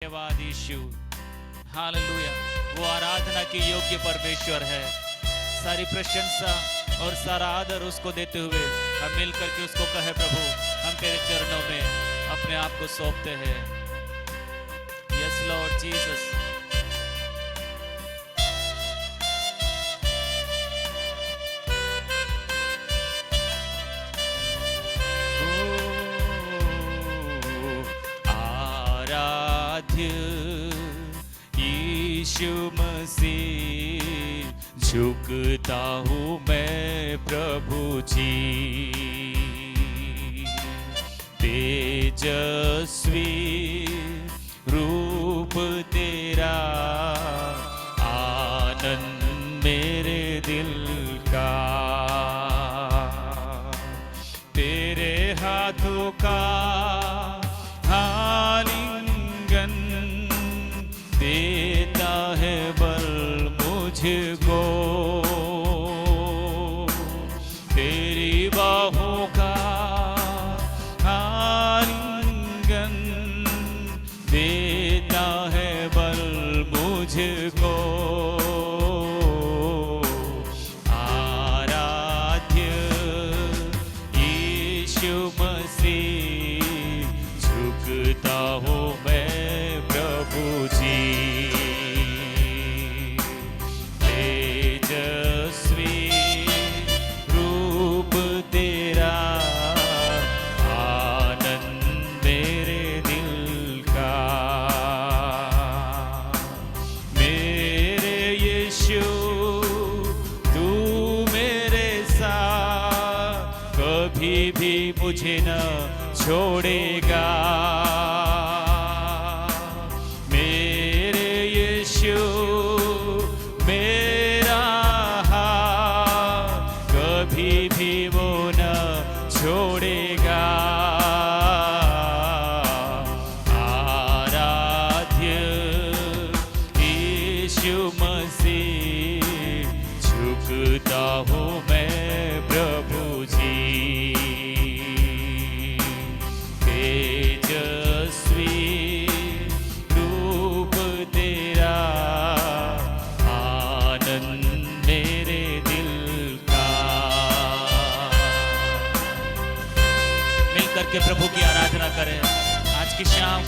धन्यवाद यीशु। हालेलुया। वो आराधना के योग्य परमेश्वर है। सारी प्रशंसा और सारा आदर उसको देते हुए हम मिलकर के उसको कहे, प्रभु हम तेरे चरणों में अपने आप को सौंपते हैं। Yes Lord Jesus. यीशु मसीह, झुकता हूँ मैं प्रभु जी। तेजस्वी रूप तेरा, आनंद मेरे दिल का। तेरे हाथों का देता है बल मुझको, तेरी बाहों का आलिंगन देता है बल मुझको। आराध्य यीशु मसीह, झुकता हूँ मैं प्रभु जी। तेजस्वी रूप तेरा, आनंद मेरे दिल का। मेरे यीशु तू मेरे साथ, कभी भी मुझे न छोड़ेगा। मेरा हाथ कभी भी वो न छोड़ेगा। आराध्य यीशु मसीह, झुकता हूँ मैं प्रभु जी। तेजस्वी रूप तेरा, मेरे दिल का। मिलकर के प्रभु की आराधना करें। आज की शाम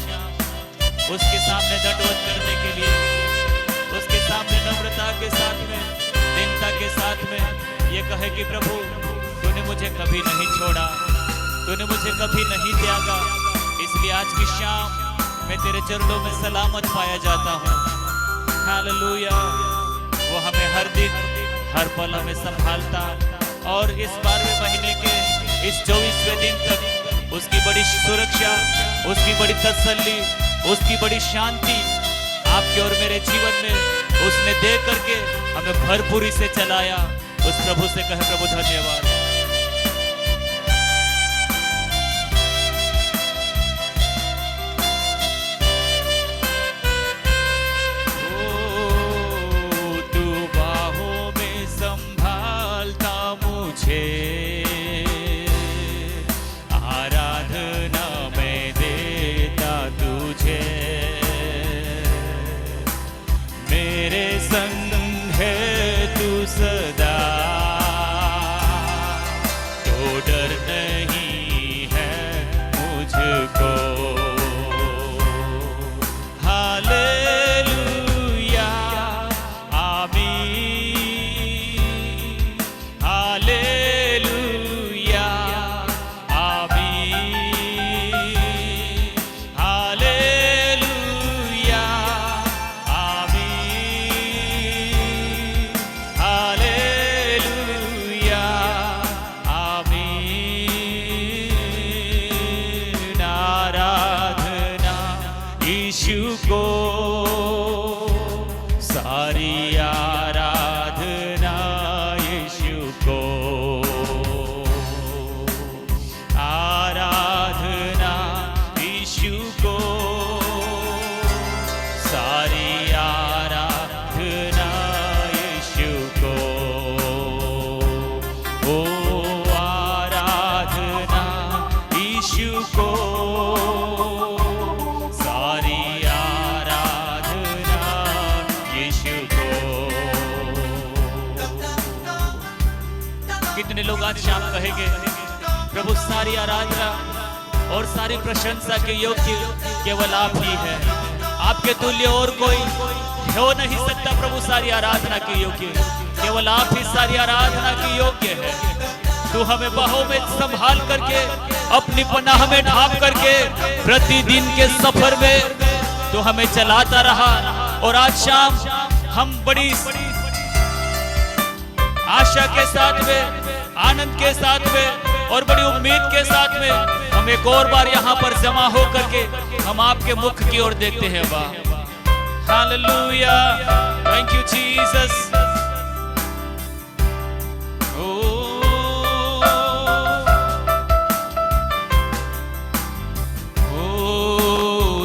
उसके सामने दंडवत करने के लिए, उसके सामने नम्रता के साथ में, दीनता के साथ में ये कहे कि प्रभु तूने मुझे कभी नहीं छोड़ा, तूने मुझे कभी नहीं त्यागा। इसलिए आज की शाम मैं तेरे चरणों में सलामत पाया जाता हूँ। हालेलुया। वो हमें हर दिन हर पल हमें संभालता, और इस 12वें महीने के इस 24वें दिन तक उसकी बड़ी सुरक्षा, उसकी बड़ी तसल्ली, उसकी बड़ी शांति आपके और मेरे जीवन में उसने दे करके हमें भरपूरी से चलाया। उस प्रभु से कहे, प्रभु धन्यवाद। आराधना मैं देता तुझे, मेरे संग है तू सदा, तो डर नहीं है मुझको। हालेलुया आमीन, हालेलुया आमीन, हालेलुया आमीन, हालेलुया आमीन। आराधना यीशु को, सारी आराधना यीशु को। आराधना यीशु को, सारी आराधना यीशु को। ओ आराधना यीशु को, सारी कितने लोग आज शाम कहेंगे प्रभु सारी आराधना और सारी प्रशंसा के योग्य केवल आप ही है, आपके तुल्य और कोई हो नहीं सकता। प्रभु सारी आराधना के योग्य केवल आप ही सारी आराधना के योग्य है। तू हमें बाहों में संभाल करके अपनी पनाह में ढांप करके प्रतिदिन के सफर में तू हमें चलाता रहा, और आज शाम हम बड़ी आशा के साथ में, आनंद के साथ में और बड़ी उम्मीद के साथ में हम एक और बार यहाँ पर जमा हो करके हम आपके मुख की ओर देखते हैं। वाह, हालेलुया, थैंक यू जीसस।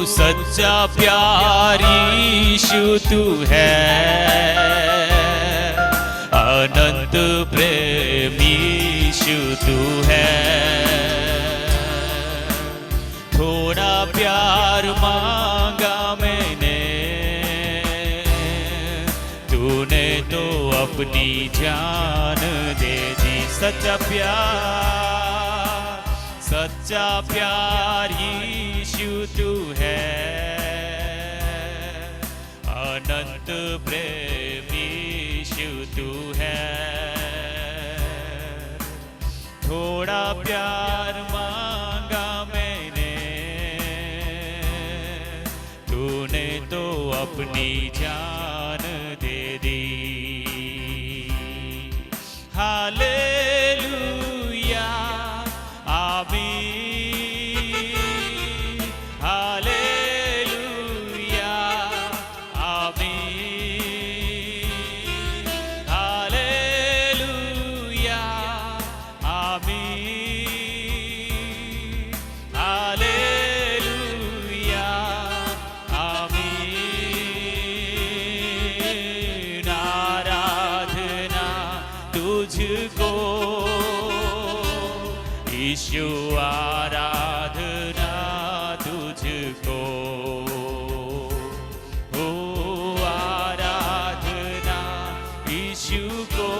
सच्चा प्यार यीशु तू है, अनंत प्रेम यीशु तू है। थोड़ा प्यार मांगा मैंने, तूने तो अपनी जान दे दी। सच्चा प्यार यीशु तू है, अनंत प्रेम यीशु तू है। थोड़ा प्यार मांगा मैंने, तूने तो अपनी जान दे दी। हालेलुया, यीशु आराधना तुझको, ओ आराधना यीशु को,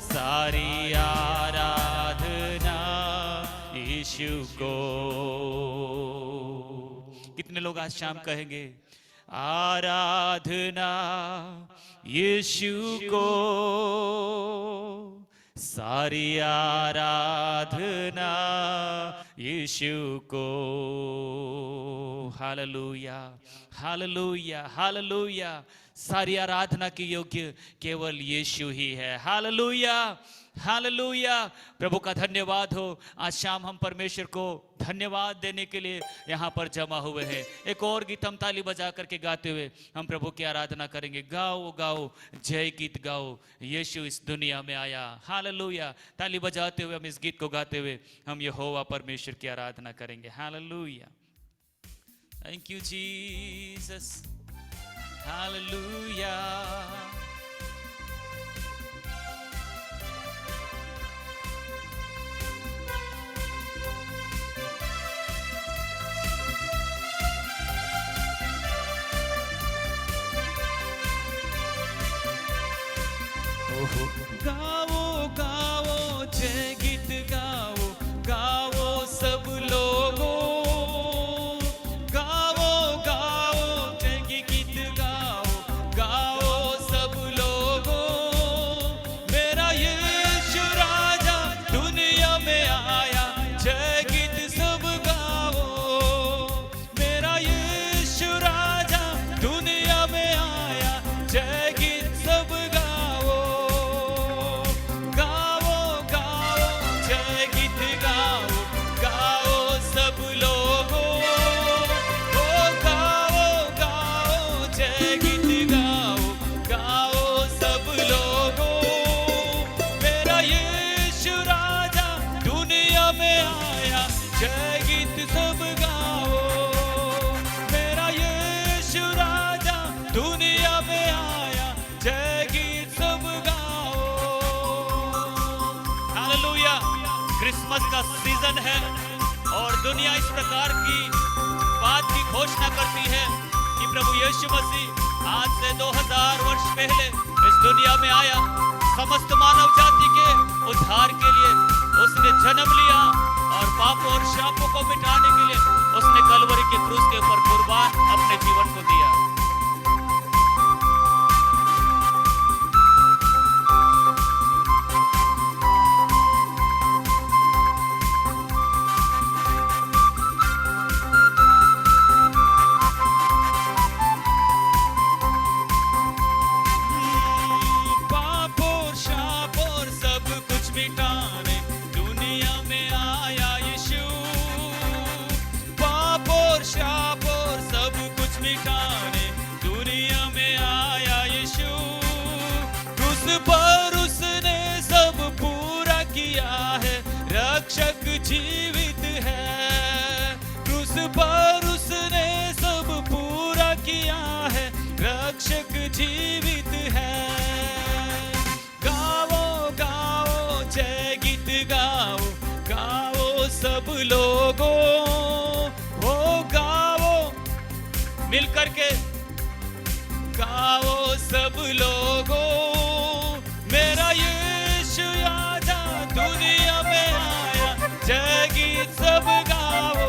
सारी आराधना यीशु को। कितने लोग आज शाम कहेंगे आराधना यीशु को, सारी आराधना यीशु को। Hallelujah, hallelujah, hallelujah. सारी आराधना के योग्य केवल यीशु ही है। Hallelujah, hallelujah. प्रभु का धन्यवाद हो। आज शाम हम परमेश्वर को धन्यवाद देने के लिए यहाँ पर जमा हुए हैं। एक और गीत हम ताली बजा करके गाते हुए हम प्रभु की आराधना करेंगे। गाओ गाओ जय गीत गाओ, यीशु इस दुनिया में आया। हालेलुया। ताली बजाते हुए हम इस गीत को गाते हुए हम यहोवा परमेश्वर की आराधना करेंगे। Hallelujah, thank you Jesus. Hallelujah. गाओ गाओ जय गीत गाओ, गाओ सब लोगों, गाओ गाओ जय गीत गाओ, गाओ सब लोगों। मेरा यीशु राजा दुनिया में आया, जय गीत सब गाओ। मेरा यीशु राजा दुनिया में आया, जय गीत सब क्रिसमस का सीजन है और दुनिया इस प्रकार की बात की घोषणा करती है कि प्रभु यीशु मसीह आज से 2000 वर्ष पहले इस दुनिया में आया समस्त मानव जाति के उद्धार के लिए। उसने जन्म लिया और पापों और शापों को मिटाने के लिए उसने कलवरी के क्रूस के ऊपर कुर्बान अपने जीवन को दिया। मिटाने दुनिया में आया यीशु, पाप और शाप और सब कुछ मिटाने दुनिया में आया यीशु। क्रूस पर उसने सब पूरा किया है, रक्षक जीवित है। क्रूस पर उसने सब पूरा किया है, रक्षक जीवित है। जय गीत गाओ गाओ सब लोगों, हो गाओ मिलकर के गाओ सब लोगों। मेरा यीशु आजा दुनिया में आया, जय गीत सब गाओ।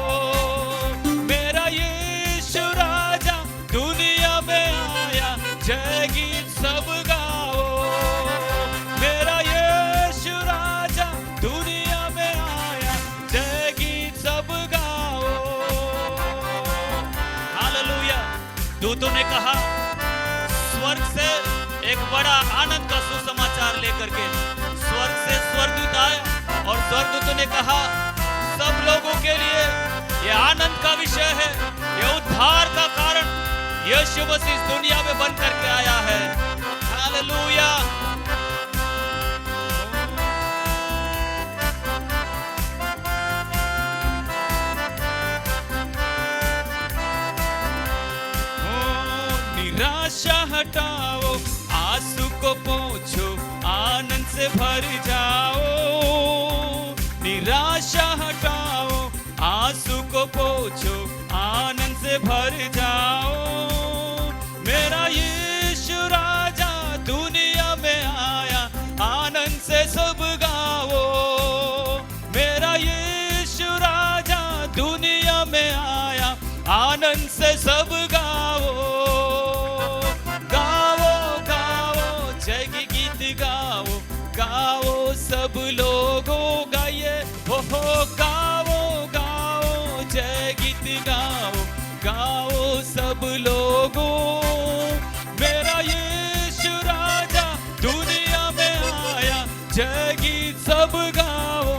मेरा यीशु राजा दुनिया में आया, जय गीत सब गाओ। मेरा दुनिया में आया, जय गीत सब गाओ। हालेलुया। दूतों ने कहा, स्वर्ग से एक बड़ा आनंद का सुसमाचार लेकर के स्वर्ग से स्वर्गदूत आया और स्वर्गदूतों ने कहा सब लोगों के लिए ये आनंद का विषय है, ये उद्धार का कारण यीशु मसीह इस दुनिया में बन करके आया है। हालेलुया। निराशा हटाओ, आंसू को पोंछो, आनंद से भर जाओ। निराशा हटाओ, आंसू को पोंछो, आनंद से भर जाओ। मेरा यीशु राजा दुनिया में आया, आनंद से सब गाओ। मेरा यीशु राजा दुनिया में आया, आनंद से सब गाओ। गाओ गाओ सब लोगों, गाइए हो गाओ गाओ जय गीत गाओ गाओ सब लोगों। मेरा यीशु राजा दुनिया में आया, जय गीत सब गाओ।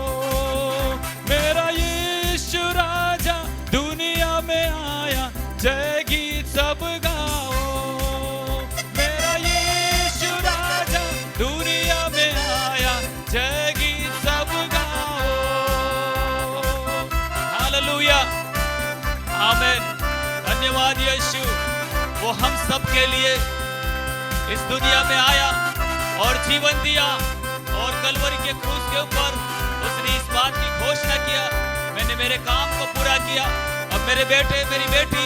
मेरा यीशु राजा दुनिया में आया, जय गीत सब गाओ। जय गीत सब गाओ। हालेलुया। आमीन। धन्यवाद यीशु, वो हम सब के लिए इस दुनिया में आया और जीवन दिया और कलवरी के क्रूस के ऊपर उसने इस बात की घोषणा किया, मैंने मेरे काम को पूरा किया। अब मेरे बेटे मेरी बेटी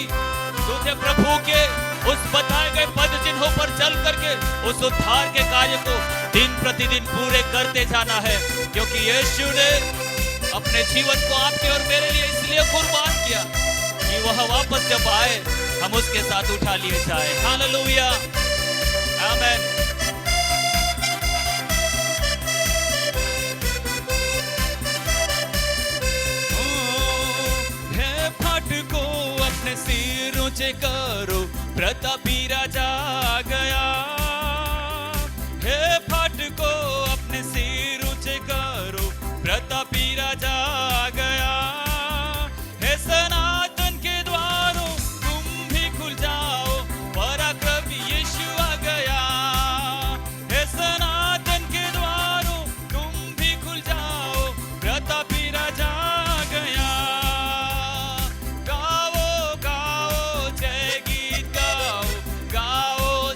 तुझे प्रभु के उस बताए गए पद चिन्हों पर चल करके उस उद्धार के कार्य को दिन प्रतिदिन पूरे करते जाना है, क्योंकि यीशु ने अपने जीवन को आपके और मेरे लिए इसलिए कुर्बान किया कि वह वापस जब आए हम उसके साथ उठा लिए जाए। हालेलुया। आमीन। फाटको अपने सिर ऊंचे करो, प्रतापी राजा आ गया। हे फाटको अपने सिर ऊंचे करो, प्रतापी राजा आ गया। हे सनातन के द्वारों तुम भी खुल जाओ, पराक्रमी यीशु आ गया। हे सनातन के द्वारों तुम भी खुल जाओ, प्रतापी राजा आ गया। गाओ गाओ जय गीत गाओ गाओ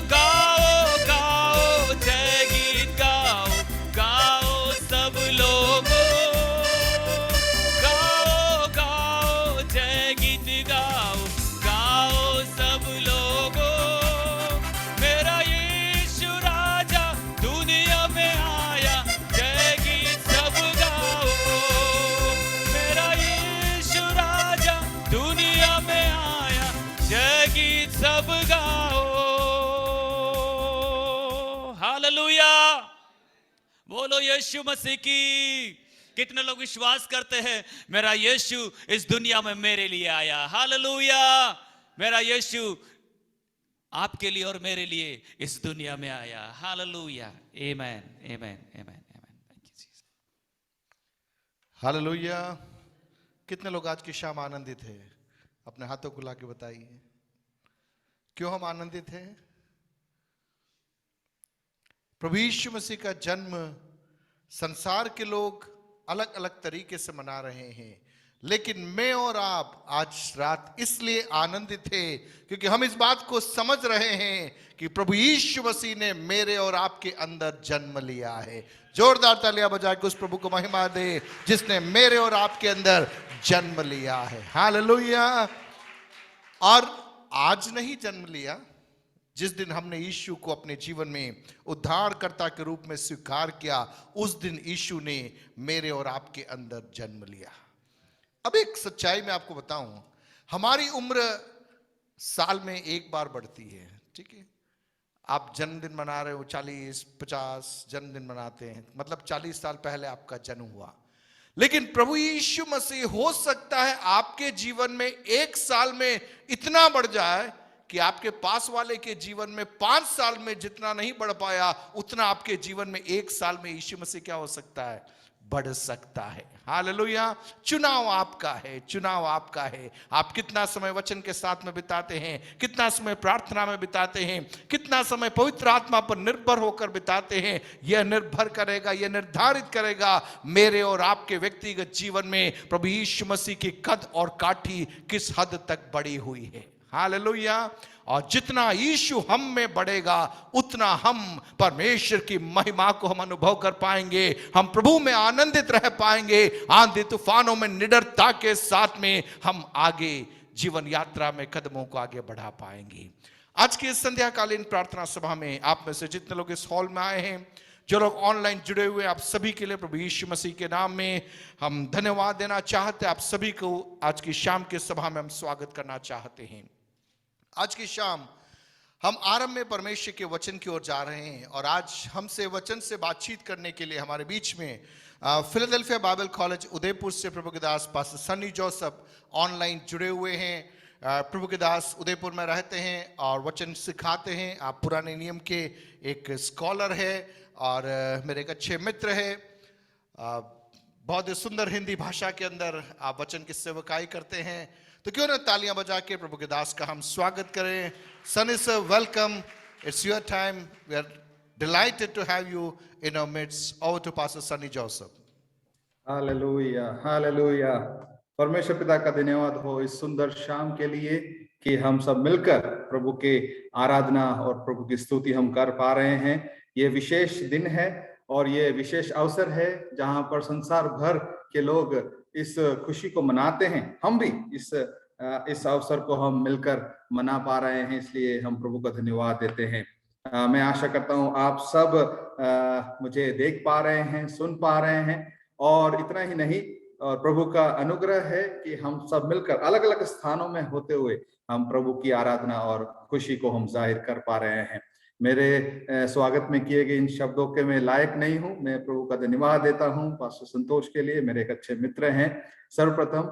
गाओ गाओ जय गीत गाओ, गाओ सब लोगों, गाओ गाओ जय गीत गाओ, गाओ सब लोगों। मेरा यीशु राजा दुनिया में आया, जय गीत सब गाओ। मेरा यीशु राजा दुनिया में आया, जय गीत सब गाओ। हालेलुया, बोलो यीशु मसीह की। कितने लोग विश्वास करते हैं मेरा यीशु इस दुनिया में मेरे लिए आया? हालेलुया, मेरा यीशु आपके लिए और मेरे लिए इस दुनिया में आया। Hallelujah, amen amen amen amen. Thank you Jesus. Hallelujah. कितने लोग आज की शाम आनंदित हैं? अपने हाथों को लाके बताइए, क्यों हम आनंदित हैं? प्रभु यीशु मसीह का जन्म संसार के लोग अलग अलग तरीके से मना रहे हैं, लेकिन मैं और आप आज रात इसलिए आनंदित हैं क्योंकि हम इस बात को समझ रहे हैं कि प्रभु यीशु मसीह ने मेरे और आपके अंदर जन्म लिया है। जोरदार तालियां बजा के उस प्रभु को महिमा दे जिसने मेरे और आपके अंदर जन्म लिया है। हालेलुया। और आज नहीं जन्म लिया, जिस दिन हमने यीशु को अपने जीवन में उद्धारकर्ता के रूप में स्वीकार किया, उस दिन यीशु ने मेरे और आपके अंदर जन्म लिया। अब एक सच्चाई मैं आपको बताऊं, हमारी उम्र साल में एक बार बढ़ती है, ठीक है? आप जन्मदिन मना रहे हो, 40-50 जन्मदिन मनाते हैं, मतलब 40 साल पहले आपका जन्म हुआ। लेकिन प्रभु यीशु मसीह हो सकता है आपके जीवन में एक साल में इतना बढ़ जाए कि आपके पास वाले के जीवन में 5 साल में जितना नहीं बढ़ पाया, उतना आपके जीवन में एक साल में यीशु मसीह क्या हो सकता है? बढ़ सकता है। हालेलुया। चुनाव आपका है, चुनाव आपका है। आप कितना समय वचन के साथ में बिताते हैं, कितना समय प्रार्थना में बिताते हैं, कितना समय पवित्र आत्मा पर निर्भर होकर बिताते हैं, यह निर्भर करेगा, यह निर्धारित करेगा मेरे और आपके व्यक्तिगत जीवन में प्रभु यीशु मसीह की कद और काठी किस हद तक बढ़ी हुई है। हालेलुया। और जितना यीशु हम में बढ़ेगा, उतना हम परमेश्वर की महिमा को हम अनुभव कर पाएंगे, हम प्रभु में आनंदित रह पाएंगे, आंधी तूफानों में निडरता के साथ में हम आगे जीवन यात्रा में कदमों को आगे बढ़ा पाएंगे। आज की इस संध्याकालीन प्रार्थना सभा में आप में से जितने लोग इस हॉल में आए हैं, जो लोग ऑनलाइन जुड़े हुए, आप सभी के लिए प्रभु यीशु मसीह के नाम में हम धन्यवाद देना चाहते हैं। आप सभी को आज की शाम की सभा में हम स्वागत करना चाहते हैं। आज की शाम हम आरंभ में परमेश्वर के वचन की ओर जा रहे हैं, और आज हमसे वचन से बातचीत करने के लिए हमारे बीच में फिलाडेल्फिया बाइबल कॉलेज उदयपुर से प्रभु के दास पास्टर सनी जोसेफ ऑनलाइन जुड़े हुए हैं। प्रभु के दास उदयपुर में रहते हैं और वचन सिखाते हैं। आप पुराने नियम के एक स्कॉलर है और मेरे एक अच्छे मित्र है। बहुत ही सुंदर हिंदी भाषा के अंदर आप वचन की सेवकाई करते हैं, तो क्यों ना तालियां बजा के प्रभु के दास का हम स्वागत करें। Sunny sir, welcome, it's your time, we are delighted to have you in our midst. Over to pastor Sunny Joseph. Hallelujah, hallelujah. परमेश्वर पिता का धन्यवाद हो इस सुंदर शाम के लिए कि हम सब मिलकर प्रभु के आराधना और प्रभु की स्तुति हम कर पा रहे हैं। ये विशेष दिन है और ये विशेष अवसर है जहां पर संसार भर के लोग इस खुशी को मनाते हैं। हम भी इस अवसर को हम मिलकर मना पा रहे हैं, इसलिए हम प्रभु का धन्यवाद देते हैं। मैं आशा करता हूं आप सब मुझे देख पा रहे हैं, सुन पा रहे हैं, और इतना ही नहीं, और प्रभु का अनुग्रह है कि हम सब मिलकर अलग अलग स्थानों में होते हुए हम प्रभु की आराधना और खुशी को हम जाहिर कर पा रहे हैं। मेरे स्वागत में किए गए इन शब्दों के मैं लायक नहीं हूं। मैं प्रभु का धन्यवाद देता हूं पास्टर संतोष के लिए, मेरे एक अच्छे मित्र हैं। सर्वप्रथम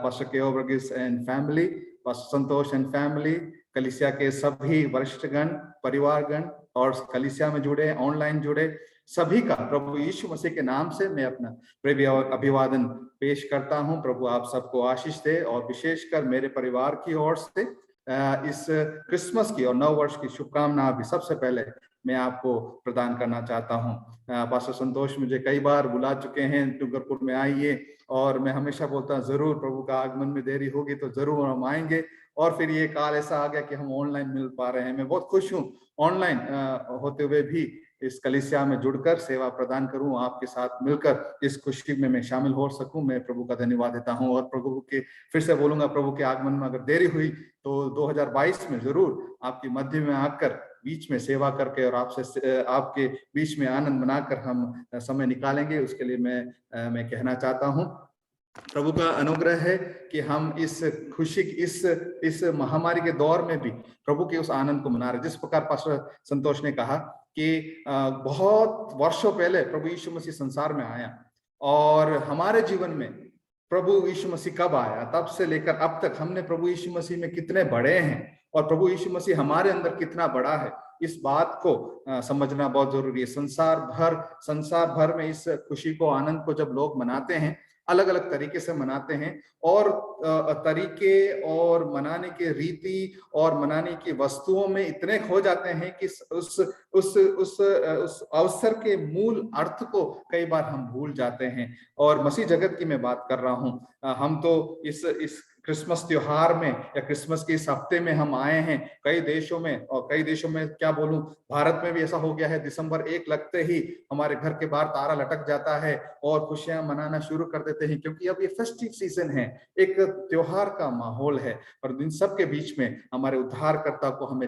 pastor K O Varghese and family, pastor Santosh and family, कलीसिया के सभी वरिष्ठगण, परिवारगण और कलीसिया में जुड़े, ऑनलाइन जुड़े सभी का प्रभु यीशु मसीह के नाम से मैं अपना प्रेम और अभिवादन पेश करता हूं। प्रभु आप सबको आशीष दे, और विशेषकर मेरे परिवार की ओर से इस क्रिसमस की और नव वर्ष की शुभकामना भी सबसे पहले मैं आपको प्रदान करना चाहता हूं। पास्टर संतोष मुझे कई बार बुला चुके हैं, डूंगरपुर में आइए, और मैं हमेशा बोलता हूं जरूर प्रभु का आगमन में देरी होगी तो जरूर हम आएंगे, और फिर ये काल ऐसा आ गया कि हम ऑनलाइन मिल पा रहे हैं। मैं बहुत खुश हूँ ऑनलाइन होते हुए भी इस कलीसिया में जुड़कर सेवा प्रदान करूं, आपके साथ मिलकर इस खुशी में मैं शामिल हो सकूं। मैं प्रभु का धन्यवाद देता हूं और प्रभु के, फिर से बोलूंगा, प्रभु के आगमन में अगर देरी हुई तो 2022 में जरूर आपके मध्य में आकर बीच में सेवा करके और आपसे आपके बीच में आनंद मनाकर हम समय निकालेंगे। उसके लिए मैं कहना चाहता हूं प्रभु का अनुग्रह है कि हम इस खुशी, इस महामारी के दौर में भी प्रभु के उस आनंद को मना रहे। जिस प्रकार पास्टर संतोष ने कहा कि बहुत वर्षों पहले प्रभु यीशु मसीह संसार में आया और हमारे जीवन में प्रभु यीशु मसीह कब आया, तब से लेकर अब तक हमने प्रभु यीशु मसीह में कितने बड़े हैं और प्रभु यीशु मसीह हमारे अंदर कितना बड़ा है, इस बात को समझना बहुत जरूरी है। संसार भर में इस खुशी को, आनंद को जब लोग मनाते हैं, अलग अलग तरीके से मनाते हैं और तरीके और मनाने के रीति और मनाने की वस्तुओं में इतने खो जाते हैं कि उस अवसर के मूल अर्थ को कई बार हम भूल जाते हैं। और मसीह जगत की मैं बात कर रहा हूं, हम तो इस क्रिसमस त्योहार में या क्रिसमस के इस हफ्ते में हम आए हैं। कई देशों में, और कई देशों में क्या बोलूं, भारत में भी ऐसा हो गया है, दिसंबर 1 लगते ही हमारे घर के बाहर तारा लटक जाता है और खुशियां मनाना शुरू कर देते हैं, क्योंकि अब ये फेस्टिव सीजन है, एक त्योहार का माहौल है। पर इन सब के बीच में हमारे उद्धारकर्ता को हमें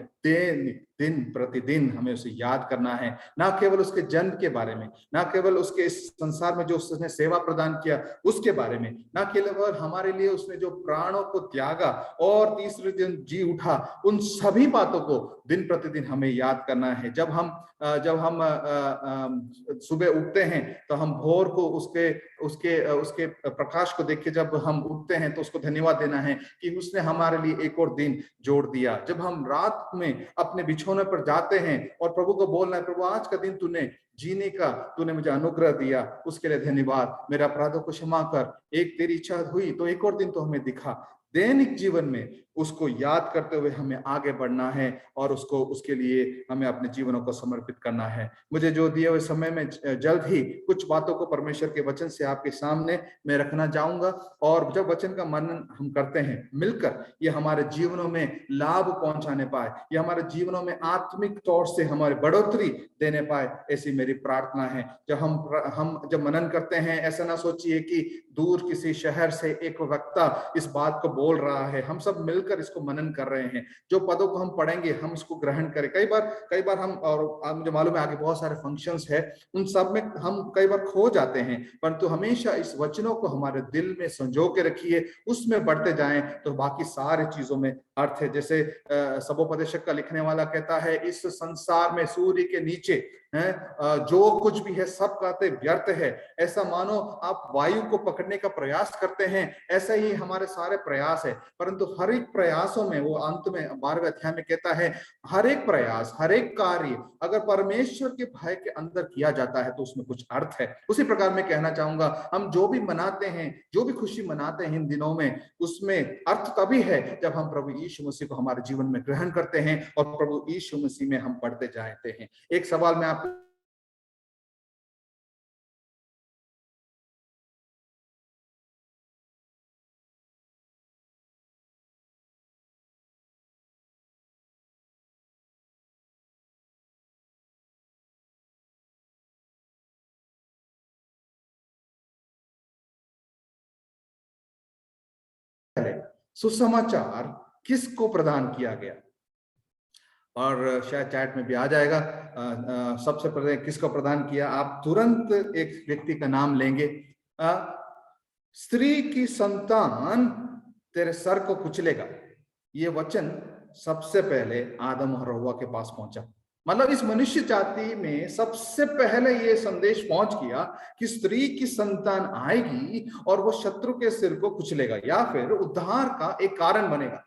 दिन प्रतिदिन हमें उसे याद करना है, ना केवल उसके जन्म के बारे में, ना केवल उसके इस संसार में जो उसने सेवा प्रदान किया उसके बारे में, ना केवल हमारे लिए उसने जो प्राणों को त्यागा और तीसरे दिन जी उठा, उन सभी बातों को दिन प्रतिदिन हमें याद करना है। जब हम सुबह उठते हैं तो हम भोर को उसके प्रकाश को देख के जब हम उठते हैं तो उसको धन्यवाद देना है कि उसने हमारे लिए एक और दिन जोड़ दिया। जब हम रात में अपने बिछौने पर जाते हैं और प्रभु को बोलना है, प्रभु आज का दिन तूने मुझे अनुग्रह दिया, उसके लिए धन्यवाद, मेरे अपराधों को क्षमा कर, एक तेरी इच्छा हुई तो एक और दिन तो हमें दिखा। दैनिक जीवन में उसको याद करते हुए हमें आगे बढ़ना है और उसके लिए हमें अपने जीवनों को समर्पित करना है। मुझे जो दिए हुए समय में जल्द ही कुछ बातों को परमेश्वर के वचन से आपके सामने मैं रखना चाहूंगा, और जब वचन का मनन हम करते हैं मिलकर, ये हमारे जीवनों में लाभ पहुंचाने पाए, ये हमारे जीवनों में आत्मिक तौर से हमारी बढ़ोतरी देने पाए, ऐसी मेरी प्रार्थना है। जब मनन करते हैं, ऐसा ना सोचिए कि दूर किसी शहर से एक वक्ता इस बात को बोल रहा है, हम सब मिलकर इसको मनन कर रहे हैं। जो पदों को हम पढ़ेंगे हम इसको ग्रहण करें। कई बार हम, और मुझे मालूम है आगे बहुत सारे फंक्शंस है, उन सब में हम कई बार खो जाते हैं, परंतु हमेशा इस वचनों को हमारे दिल में संजो के रखिए, उसमें बढ़ते जाएं तो बाकी सारी चीजों में अर्थ है। जैसे सबोपदेशक का लिखने वाला कहता है, इस संसार में सूर्य के नीचे जो कुछ भी है सब कहते व्यर्थ है। ऐसा मानो आप वायु को पकड़ने का प्रयास करते हैं, ऐसा ही हमारे सारे प्रयास है। परंतु हर एक प्रयासों में, वो अंत में 12वें अध्याय में कहता है, हर एक प्रयास, हर एक कार्य अगर परमेश्वर के भय के अंदर किया जाता है तो उसमें कुछ अर्थ है। उसी प्रकार मैं कहना चाहूंगा, हम जो भी मनाते हैं, जो भी खुशी मनाते हैं इन दिनों में, उसमें अर्थ तभी है जब हम प्रभु यीशु मसीह को हमारे जीवन में ग्रहण करते हैं और प्रभु यीशु मसीह में हम बढ़ते जाते हैं। एक सवाल मैं आप सुसमाचार किसको प्रदान किया गया, और शायद चैट में भी आ जाएगा। सबसे पहले किसको प्रदान किया, आप तुरंत एक व्यक्ति का नाम लेंगे। स्त्री की संतान तेरे सर को कुचलेगा। ये वचन सबसे पहले आदम और हव्वा के पास पहुंचा। मतलब इस मनुष्य जाति में सबसे पहले ये संदेश पहुंच गया कि स्त्री की संतान आएगी और वो शत्रु के सिर को कुचलेगा या फिर उद्धार का एक कारण बनेगा।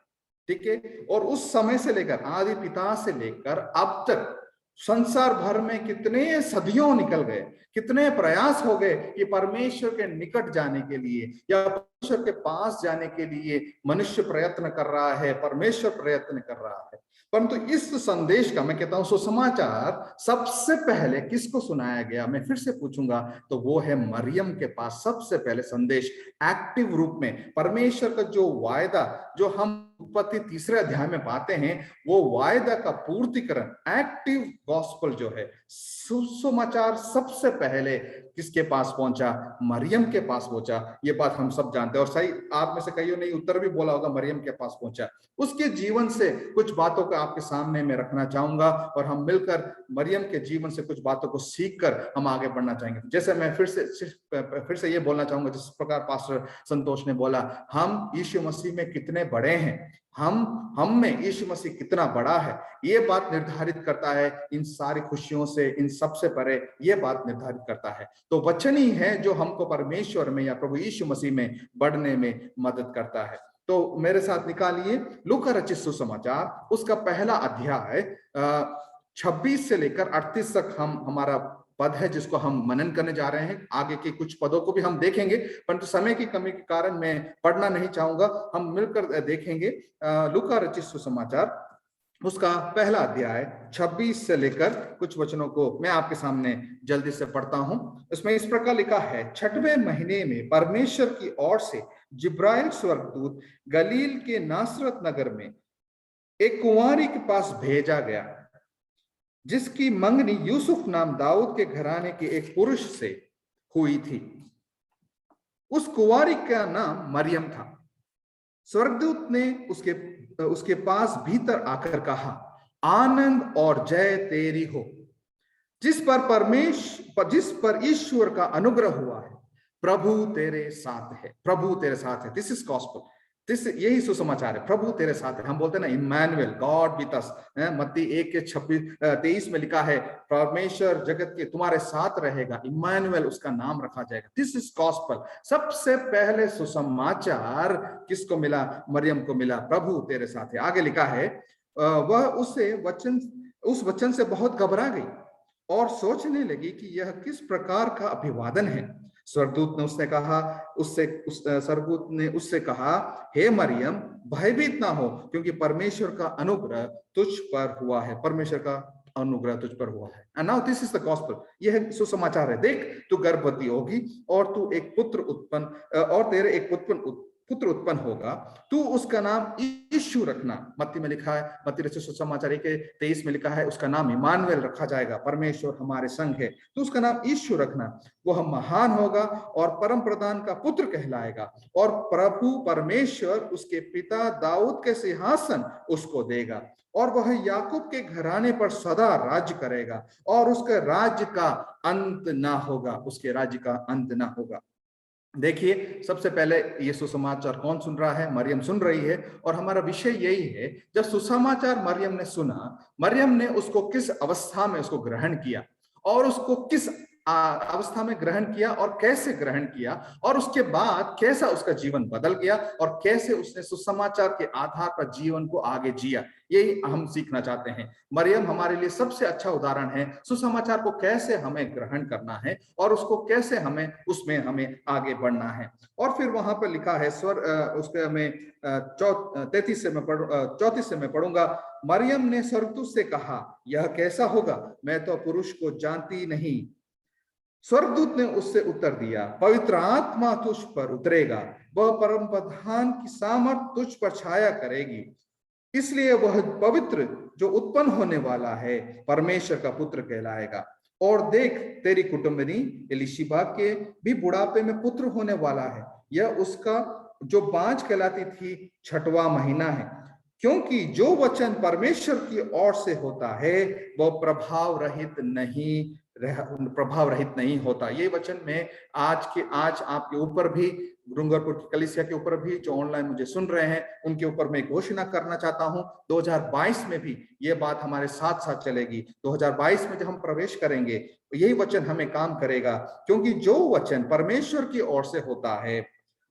ठीक है, और उस समय से लेकर, आदि पिता से लेकर अब तक संसार भर में कितने सदियों निकल गए, कितने प्रयास हो गए कि परमेश्वर के निकट जाने के लिए या परमेश्वर के पास जाने के लिए मनुष्य प्रयत्न कर रहा है, परमेश्वर प्रयत्न कर रहा है। परंतु इस संदेश का, मैं कहता हूं सुसमाचार, सबसे पहले किसको सुनाया गया, मैं फिर से पूछूंगा, तो वो है मरियम के पास सबसे पहले संदेश एक्टिव रूप में। परमेश्वर का जो वायदा, जो हम उत्पत्ति 3 अध्याय में पाते हैं वो वायदा का पूर्तिकरण, एक्टिव गॉस्पेल जो है, सुसमाचार सबसे पहले किसके पास पहुंचा? मरियम के पास पहुंचा। ये बात हम सब जानते हैं और सही आप में से कईयों ने उत्तर भी बोला होगा, मरियम के पास पहुंचा। उसके जीवन से कुछ बातों को आपके सामने मैं रखना चाहूंगा और हम मिलकर मरियम के जीवन से कुछ बातों को सीखकर हम आगे बढ़ना चाहेंगे। जैसे मैं फिर से ये बोलना चाहूंगा, जिस प्रकार पास्टर संतोष ने बोला, हम यीशु मसीह में कितने बड़े हैं, हम में यीशु मसीह कितना बड़ा है, ये बात निर्धारित करता है। इन सारी खुशियों से, इन सबसे परे ये बात निर्धारित करता है। तो वचन ही है जो हमको परमेश्वर में या प्रभु यीशु मसीह में बढ़ने में मदद करता है। तो मेरे साथ निकालिए लूका रचित सुसमाचार, उसका पहला अध्याय 26 से लेकर 38 तक हमारा पद है जिसको हम मनन करने जा रहे हैं। आगे के कुछ पदों को भी हम देखेंगे, परंतु समय की कमी के कारण मैं पढ़ना नहीं चाहूंगा, हम मिलकर देखेंगे। लूका रचित सुसमाचार उसका पहला अध्याय 26 से लेकर कुछ वचनों को मैं आपके सामने जल्दी से पढ़ता हूं। इसमें इस प्रकार लिखा है, 6वें महीने में परमेश्वर की ओर से जिब्राइल स्वर्गदूत गलील के नासरत नगर में एक कुंवारी के पास भेजा गया, जिसकी मंगनी यूसुफ नाम दाऊद के घराने के एक पुरुष से हुई थी। उस कुंवारी का नाम मरियम था। स्वर्गदूत ने उसके पास भीतर आकर कहा, आनंद और जय तेरी हो, जिस पर ईश्वर का अनुग्रह हुआ है, प्रभु तेरे साथ है, प्रभु तेरे साथ है। दिस इज गॉस्पेल, यही सुसमाचार है, प्रभु तेरे साथ है। हम बोलते हैं ना, इम्मानुएल, गॉड विद अस। मत्ती 1:23 में लिखा है, परमेश्वर जगत के तुम्हारे साथ रहेगा, इम्मानुएल उसका नाम रखा जाएगा। This is gospel. सबसे पहले सुसमाचार किसको मिला? मरियम को मिला, प्रभु तेरे साथ है। आगे लिखा है, वह उस वचन से बहुत घबरा गई और सोचने लगी कि यह किस प्रकार का अभिवादन है। स्वर्गदूत ने उससे कहा, हे मरियम, भयभीत ना हो, क्योंकि परमेश्वर का अनुग्रह तुझ पर हुआ है, परमेश्वर का अनुग्रह तुझ पर हुआ है। And now this is the gospel, यह सुसमाचार है। देख, तू गर्भवती होगी और तेरे एक पुत्र उत्पन्न होगा, तू उसका नाम यीशु रखना। मत्ती में लिखा है, मत्ती रचित सुसमाचार 1:23 में लिखा है, उसका नाम इम्मानुएल रखा जाएगा, परमेश्वर हमारे संग है। तो उसका नाम यीशु रखना। वह महान होगा और परम प्रधान का पुत्र कहलाएगा, और प्रभु परमेश्वर उसके पिता दाऊद के सिंहासन उसको देगा, और वह याकूब के घराने पर सदा राज्य करेगा, और उसके राज्य का अंत ना होगा, उसके राज्य का अंत ना होगा। देखिए, सबसे पहले ये सुसमाचार कौन सुन रहा है? मरियम सुन रही है। और हमारा विषय यही है, जब सुसमाचार मरियम ने सुना, मरियम ने उसको किस अवस्था में उसको ग्रहण किया, और उसको किस अवस्था में ग्रहण किया और कैसे ग्रहण किया, और उसके बाद कैसा उसका जीवन बदल गया, और कैसे उसने सुसमाचार के आधार पर जीवन को आगे जिया, यही हम सीखना चाहते हैं। मरियम हमारे लिए सबसे अच्छा उदाहरण है, सुसमाचार को कैसे हमें ग्रहण करना है और उसको कैसे उसमें हमें आगे बढ़ना है। और फिर वहां पर लिखा है, उसके मैं 34 से मैं पढ़ूंगा। मरियम ने स्वर्गदूत से कहा, यह कैसा होगा, मैं तो पुरुष को जानती नहीं। स्वर्गदूत ने उससे उत्तर दिया, पवित्र आत्मा तुझ पर उतरेगा, वह परम प्रधान की सामर्थ तुझ पर छाया करेगी, इसलिए वह पवित्र जो उत्पन्न होने वाला है परमेश्वर का पुत्र कहलाएगा। और देख, तेरी कुटुंबिनी एलीशिबा के भी बुढ़ापे में पुत्र होने वाला है। यह उसका जो बाँझ कहलाती थी 6वां महीना है, क्योंकि जो वचन परमेश्वर की ओर से होता है वह प्रभाव रहित नहीं होता। ये वचन में आज आपके ऊपर भी, डूंगरपुर की कलीसिया के ऊपर भी, जो ऑनलाइन मुझे सुन रहे हैं उनके ऊपर मैं घोषणा करना चाहता हूं। 2022 में भी ये बात हमारे साथ साथ चलेगी। 2022 में जब हम प्रवेश करेंगे यही वचन हमें काम करेगा, क्योंकि जो वचन परमेश्वर की ओर से होता है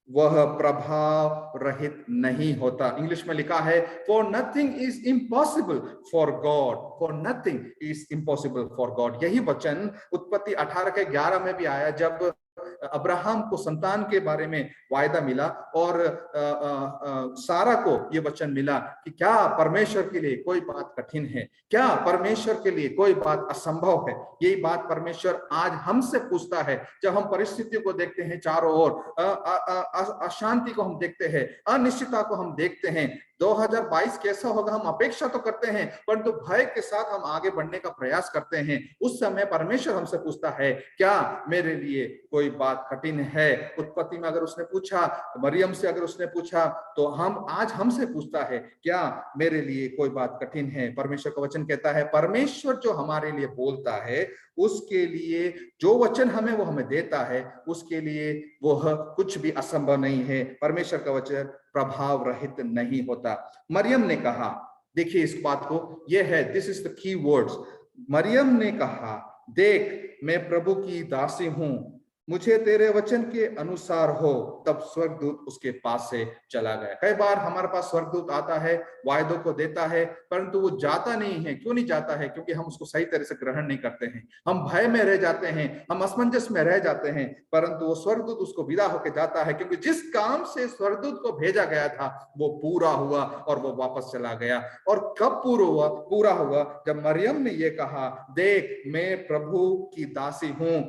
वह प्रभाव रहित नहीं होता। इंग्लिश में लिखा है, for nothing is impossible for God, for nothing is impossible for God. यही वचन उत्पत्ति 18:11 में भी आया, जब अब्राहम को संतान के बारे में वायदा मिला और सारा को ये वचन मिला कि क्या परमेश्वर के लिए कोई बात कठिन है, क्या परमेश्वर के लिए कोई बात असंभव है। यही बात परमेश्वर आज हमसे पूछता है। जब हम परिस्थितियों को देखते हैं, चारों ओर अशांति को हम देखते हैं, अनिश्चितता को हम देखते हैं, 2022 कैसा होगा हम अपेक्षा तो करते हैं, परंतु भय के साथ हम आगे बढ़ने का प्रयास करते हैं। उस समय परमेश्वर हमसे पूछता है, क्या मेरे लिए कोई बात कठिन है? उत्पत्ति में अगर उसने पूछा, मरियम से अगर उसने पूछा, तो हम आज हमसे पूछता है, क्या मेरे लिए कोई बात कठिन है? परमेश्वर का वचन कहता है, परमेश्वर जो हमारे लिए बोलता है, उसके लिए जो वचन हमें वो हमें देता है, उसके लिए वह कुछ भी असंभव नहीं है। परमेश्वर का वचन प्रभाव रहित नहीं होता। मरियम ने कहा, देखिए इस बात को, ये है, this is the key words. मरियम ने कहा, देख मैं प्रभु की दासी हूं, मुझे तेरे वचन के अनुसार हो। तब स्वर्गदूत उसके पास से चला गया। कई बार हमारे पास स्वर्गदूत आता है, वायदों को देता है, परंतु वो जाता नहीं है। क्यों नहीं जाता है? क्योंकि हम उसको सही तरह से ग्रहण नहीं करते हैं। हम भय में रह जाते हैं, हम असमंजस में रह जाते हैं, परंतु वो स्वर्गदूत उसको विदा होकर जाता है, क्योंकि जिस काम से स्वर्गदूत को भेजा गया था वो पूरा हुआ और वो वापस चला गया। और कब पूरा हुआ? जब मरियम ने ये कहा, देख मैं प्रभु की दासी हूं,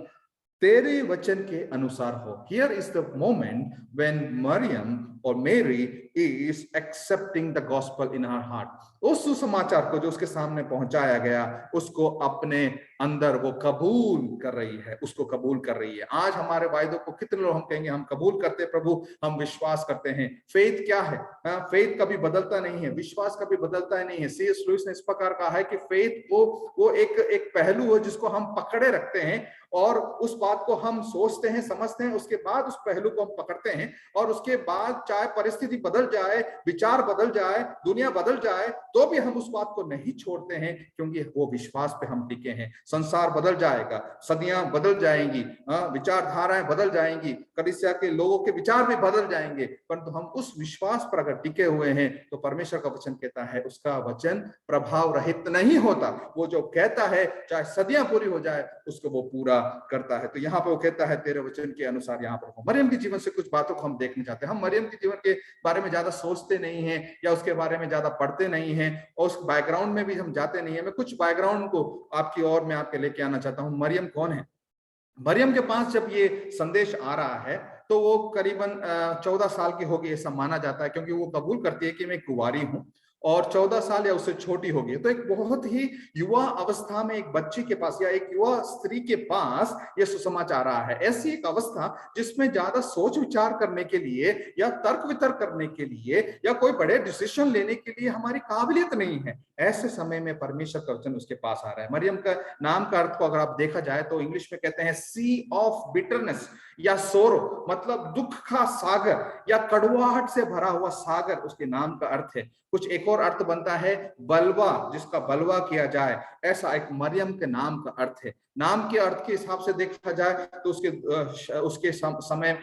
तेरे वचन के अनुसार हो। Here is the moment when Maryam or Mary is accepting the gospel in her heart. उस सुसमाचार को जो उसके सामने पहुंचाया गया, उसको अपने अंदर वो कबूल कर रही है, उसको कबूल कर रही है। आज हमारे वायदों को कितने लोग हम कहेंगे, हम कबूल करते हैं प्रभु, हम विश्वास करते हैं। फेथ क्या है? फेथ कभी बदलता नहीं है, विश्वास कभी बदलता नहीं है। C.S. लुइस ने इस प्रकार कहा है कि फेथ वो एक पहलू है जिसको हम पकड़े रखते हैं, और उस बात को हम सोचते हैं, समझते हैं, उसके बाद उस पहलू को हम पकड़ते हैं, और उसके बाद चाहे परिस्थिति बदल जाए, विचार बदल जाए, दुनिया बदल जाए, तो भी हम उस बात को नहीं छोड़ते हैं, क्योंकि वो विश्वास पे हम टिके हैं। संसार बदल जाएगा, सदियां बदल जाएंगी, विचारधाराएं बदल जाएंगी, कलीसिया के लोगों के विचार भी बदल जाएंगे, परंतु हम उस विश्वास पर अगर टिके हुए हैं, तो परमेश्वर का वचन कहता है उसका वचन प्रभाव रहित नहीं होता। वो जो कहता है, चाहे सदियां पूरी हो जाए, उसको वो पूरा करता है। तो यहाँ पे वो कहता है, तेरे वचन के अनुसार यहाँ पर हो। मरियम के जीवन से कुछ बातों को हम देखना चाहते हैं। हम मरियम के जीवन के बारे में ज्यादा सोचते नहीं हैं, या उसके बारे में ज्यादा पढ़ते नहीं हैं, और उस बैकग्राउंड में भी हम जाते नहीं है। मैं कुछ बैकग्राउंड को आपकी ओर में आपके लेके आना चाहता हूँ। मरियम कौन है? मरियम के पास जब ये संदेश आ रहा है, तो वो करीबन 14 साल की होगी ऐसा माना जाता है, क्योंकि वो कबूल करती है कि मैं कुंवारी हूं, और 14 साल या उससे छोटी होगी। तो एक बहुत ही युवा अवस्था में एक बच्ची के पास या एक युवा स्त्री के पास ये सुसमाचार आ रहा है। ऐसी एक अवस्था जिसमें ज्यादा सोच विचार करने के लिए, या तर्क वितर्क करने के लिए, या कोई बड़े डिसीजन लेने के लिए हमारी काबिलियत नहीं है। ऐसे समय में परमेश्वर का वचन उसके पास आ रहा है। मरियम का नाम का अर्थ को अगर आप देखा जाए तो इंग्लिश में कहते हैं सी ऑफ बिटरनेस या सोरो, मतलब दुख का सागर या कड़वाहट से भरा हुआ सागर उसके नाम का अर्थ है। कुछ एक और अर्थ बनता है बलवा, जिसका बलवा किया जाए, ऐसा एक मरियम के नाम का अर्थ है। नाम के अर्थ के हिसाब से देखा जाए तो उसके समय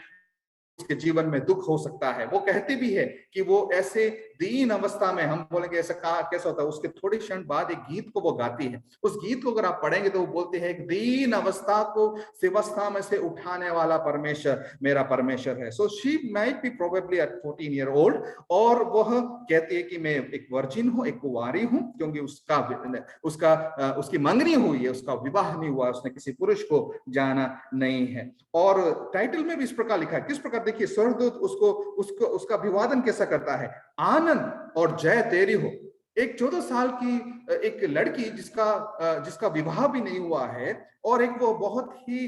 उसके जीवन में दुख हो सकता है। वो कहती भी है कि वो ऐसे दीन अवस्था में, हम बोलेंगे ऐसा कहा कैसा होता है, उसके थोड़े क्षण बाद एक गीत को वो गाती है। उस गीत को अगर आप पढ़ेंगे तो वो बोलते हैं, एक दीन अवस्था को शिवस्था में से उठाने वाला परमेश्वर मेरा परमेश्वर है। So she might be probably eight 14 year old, और वह कहती है कि मैं एक वर्जिन हूँ, एक कुंवारी हूँ, क्योंकि उसकी मंगनी हुई है, उसका विवाह नहीं हुआ, उसने किसी पुरुष को जाना नहीं है। और टाइटल में भी इस प्रकार लिखा है, किस प्रकार, देखिए स्वर्गदूत उसका अभिवादन कैसा करता है, आनंद और जय तेरी हो। एक 14 साल की एक लड़की जिसका विवाह भी नहीं हुआ है, और एक वो बहुत ही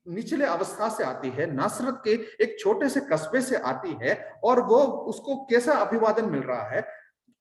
निचले अवस्था से आती है, नासरत के एक छोटे से कस्बे से आती है, और वो उसको कैसा अभिवादन मिल रहा है,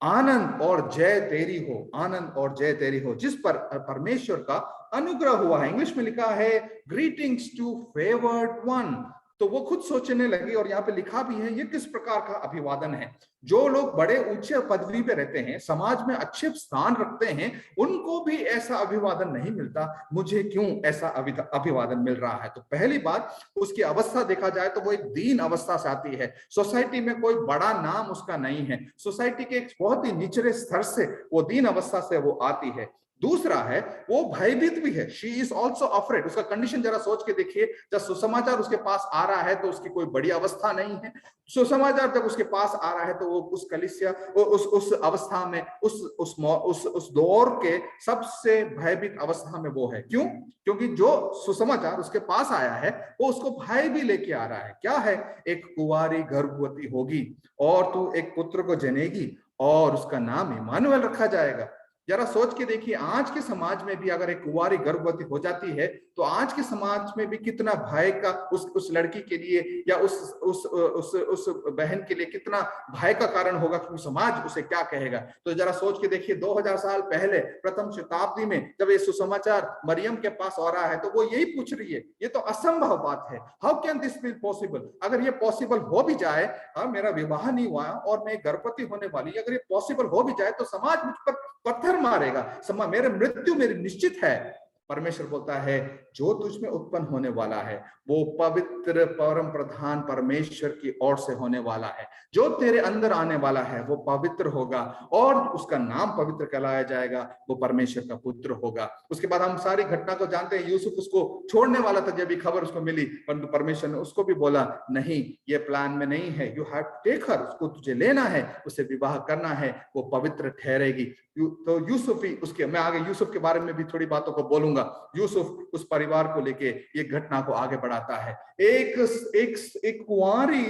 आनंद और जय तेरी हो, आनंद और जय तेरी हो, जिस पर परमेश्वर का अनुग्रह हुआ है। इंग्लिश में लिखा है ग्रीटिंग्स टू फेवर्ड वन। तो वो खुद सोचने लगी, और यहाँ पे लिखा भी है ये किस प्रकार का अभिवादन है। जो लोग बड़े ऊंचे पदवी पे रहते हैं, समाज में अच्छे स्थान रखते हैं, उनको भी ऐसा अभिवादन नहीं मिलता, मुझे क्यों ऐसा अभिवादन मिल रहा है। तो पहली बात, उसकी अवस्था देखा जाए तो वो एक दीन अवस्था से आती है। सोसाइटी में कोई बड़ा नाम उसका नहीं है, सोसाइटी के एक बहुत ही निचले स्तर से वो दीन अवस्था से वो आती है। दूसरा है, वो भयभीत भी है, शी इज ऑल्सो अफ्रेड। उसका कंडीशन जरा सोच के देखिए, जब सुसमाचार उसके पास आ रहा है तो उसकी कोई बड़ी अवस्था नहीं है। सुसमाचार जब उसके पास आ रहा है तो वो उस कलीसिया, उस अवस्था में, उस दौर के सबसे भयभीत अवस्था में वो है। क्यों? क्योंकि जो सुसमाचार उसके पास आया है वो उसको भय भी लेके आ रहा है। क्या है? एक कुंवारी गर्भवती होगी, और तू एक पुत्र को जनेगी, और उसका नाम इमानुएल रखा जाएगा। जरा सोच के देखिए, आज के समाज में भी अगर एक कुंवारी गर्भवती हो जाती है तो आज के समाज में भी कितना भय का उस लड़की के लिए या उस बहन के लिए कितना भय का कारण होगा कि समाज उसे क्या कहेगा। तो जरा सोच के देखिए, 2000 साल पहले प्रथम शताब्दी में जब ये सुसमाचार मरियम के पास आ रहा है तो वो यही पूछ रही है, ये तो असंभव बात है, how can this be possible. अगर ये पॉसिबल हो भी जाए, मेरा विवाह नहीं हुआ और मैं गर्भवती होने वाली, अगर ये पॉसिबल हो भी जाए तो समाज मुझ पर पत्थर मारेगा, मेरे मृत्यु मेरी निश्चित है। परमेश्वर बोलता है जो तुझ में उत्पन्न होने वाला है वो पवित्र परम प्रधान परमेश्वर की ओर से होने वाला है। जो तेरे अंदर आने वाला है वो पवित्र होगा और उसका नाम पवित्र कहलाया जाएगा, वो परमेश्वर का पुत्र होगा। उसके बाद हम सारी घटना को जानते हैं, यूसुफ उसको छोड़ने वाला था, जब भी खबर उसको मिली, परंतु परमेश्वर ने उसको भी बोला नहीं, ये प्लान में नहीं है, you have to take her, उसको तुझे लेना है, उसे विवाह करना है, वो पवित्र ठहरेगी। तो यूसुफ ही उसके, मैं आगे यूसुफ के बारे में भी थोड़ी बातों को बोलूंगा। यूसुफ उस परिवार को लेके ये घटना को आगे बढ़ाता है। एक कुंवारी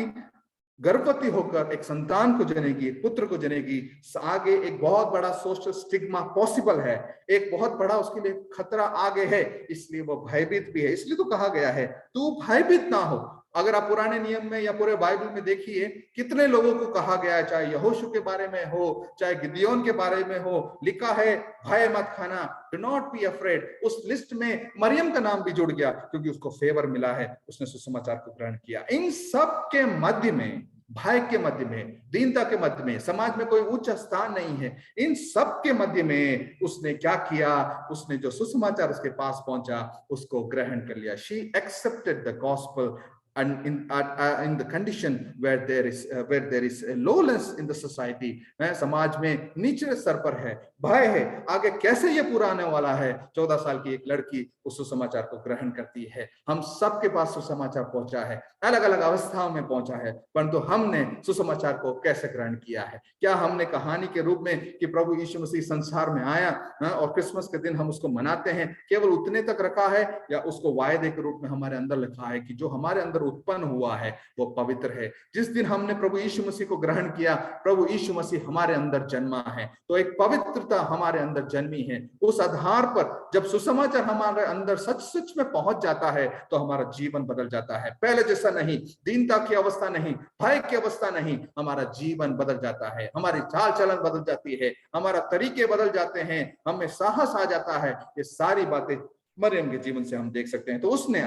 गर्भवती होकर एक संतान को जनेगी, एक पुत्र को जनेगी, आगे एक बहुत बड़ा सोशल स्टिग्मा पॉसिबल है, एक बहुत बड़ा उसके लिए खतरा आगे है, इसलिए वो भयभीत भी है। इसलिए तो कहा गया है तू भयभीत ना हो। अगर आप पुराने नियम में या पूरे बाइबल में देखिए, कितने लोगों को कहा गया है, चाहे यहोशू के बारे में हो, चाहे गिदियोन के बारे में हो, लिखा है भय मत खाना, डू नॉट बी अफ्रेड। उस लिस्ट में मरियम का नाम भी जुड़ गया क्योंकि उसको फेवर मिला है, उसने सुसमाचार को ग्रहण किया। इन सब के मध्य में, भय के मध्य में, दीनता के मध्य में, समाज में कोई उच्च स्थान नहीं है, इन सब के मध्य में उसने क्या किया, उसने जो सुसमाचार उसके पास पहुंचा उसको ग्रहण कर लिया। She accepted the gospel and in the condition where there is a lowness in the society, समाज में नीचे स्तर पर है, भय है, आगे कैसे ये पूरा आने वाला है। 14 साल की एक लड़की उस सुसमाचार को ग्रहण करती है। हम सबके पास सुसमाचार पहुंचा है, अलग अलग अवस्थाओं में पहुंचा है, परंतु हमने सुसमाचार को कैसे ग्रहण किया है। क्या हमने कहानी के रूप में कि प्रभु यीशु मसीह संसार में आया और क्रिसमस के दिन हम उसको मनाते हैं, केवल उतने तक रखा है, या उसको वायदे के रूप में हमारे अंदर लिखा है कि जो हमारे अंदर उत्पन्न हुआ है वो पवित्र है। जिस दिन हमने प्रभु यीशु मसीह को ग्रहण किया, प्रभु यीशु मसीह हमारे अंदर जन्मा है, तो एक पवित्रता हमारे अंदर जन्मी है। उस आधार पर जब सुसमाचार हमारे अंदर सच में पहुंच जाता है तो हमारा जीवन बदल जाता है। पहले जैसा नहीं, दीनता की अवस्था नहीं, भय की अवस्था नहीं, हमारा जीवन बदल जाता है, हमारी चाल चलन बदल जाती है, हमारा तरीके बदल जाते हैं, हमें साहस आ जाता है। ये सारी बातें मरियम के जीवन से हम देख सकते हैं। तो उसने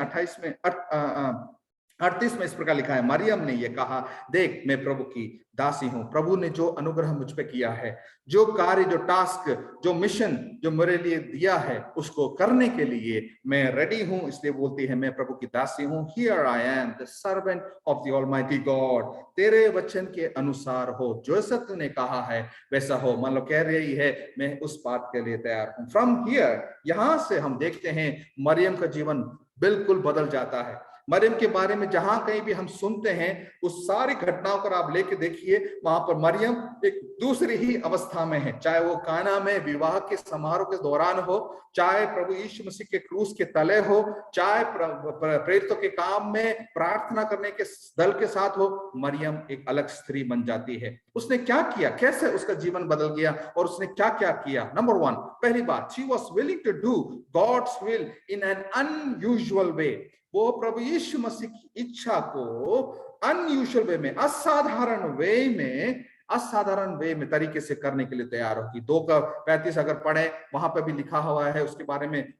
38 में इस प्रकार लिखा है, मरियम ने ये कहा, देख मैं प्रभु की दासी हूं। प्रभु ने जो अनुग्रह मुझ पे किया है, जो कार्य, जो टास्क, जो मिशन जो मेरे लिए दिया है, उसको करने के लिए मैं रेडी हूं। इसलिए बोलती है मैं प्रभु की दासी हूं। Here I am the servant of the almighty God, तेरे वचन के अनुसार हो, जैसा तूने कहा है वैसा हो। मान लो कह रही है मैं उस बात के लिए तैयार हूं। फ्रॉम हियर, यहां से हम देखते हैं मरियम का जीवन बिल्कुल बदल जाता है। मरियम के बारे में जहां कहीं भी हम सुनते हैं, उस सारी घटनाओं पर आप लेके देखिए, वहां पर मरियम एक दूसरी ही अवस्था में है। चाहे वो काना में विवाह के समारोह के दौरान हो, चाहे प्रभु यीशु मसीह के क्रूस के तले हो, चाहे प्रेरितों के काम में प्रार्थना करने के दल के साथ हो, मरियम एक अलग स्त्री बन जाती है। उसने क्या किया, कैसे उसका जीवन बदल गया और उसने क्या क्या किया। नंबर 1, पहली बात, she was willing to do God's will in an unusual way. वो प्रभु यीशु मसीह की इच्छा को अनयूजुअल वे में, असाधारण वे में तरीके से करने के लिए तैयार होगी। 2:35 अगर पढ़े, वहां पर भी लिखा हुआ है उसके बारे में।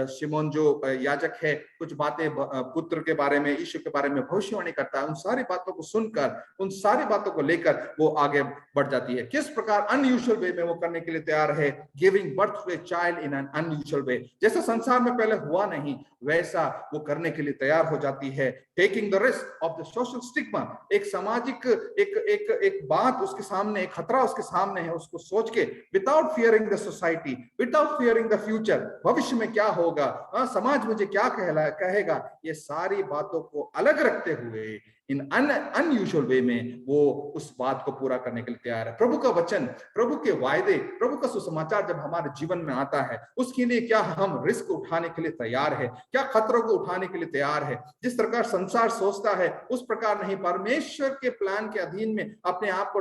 शिमोन जो याजक है, कुछ बातें पुत्र के बारे में, यीशु के बारे में भविष्यवाणी करता है। उन सारी बातों को सुनकर, उन सारी बातों को लेकर वो आगे बढ़ जाती है। किस प्रकार अनयूजुअल वे में वो करने के लिए तैयार है। Giving birth to a child in an unusual way, जैसा संसार में पहले हुआ नहीं वैसा वो करने के लिए तैयार हो जाती है। Taking the risk of the social stigma, एक सामाजिक एक बात उसके सामने, एक खतरा उसके सामने है, उसको सोच के without fearing the society, without fearing the future, भविष्य में क्या होगा, समाज मुझे क्या कहेगा, ये सारी बातों को अलग रखते हुए इन अनयूजुअल वे में वो उस बात को पूरा करने के लिए तैयार है। प्रभु का वचन, प्रभु के वायदे, प्रभु का सुसमाचार जब हमारे जीवन में आता है, उसके लिए क्या हम रिस्क उठाने के लिए तैयार है? क्या खतरों को उठाने के लिए तैयार है? जिस प्रकार संसार सोचता है उस प्रकार नहीं, परमेश्वर के प्लान के अधीन में अपने आप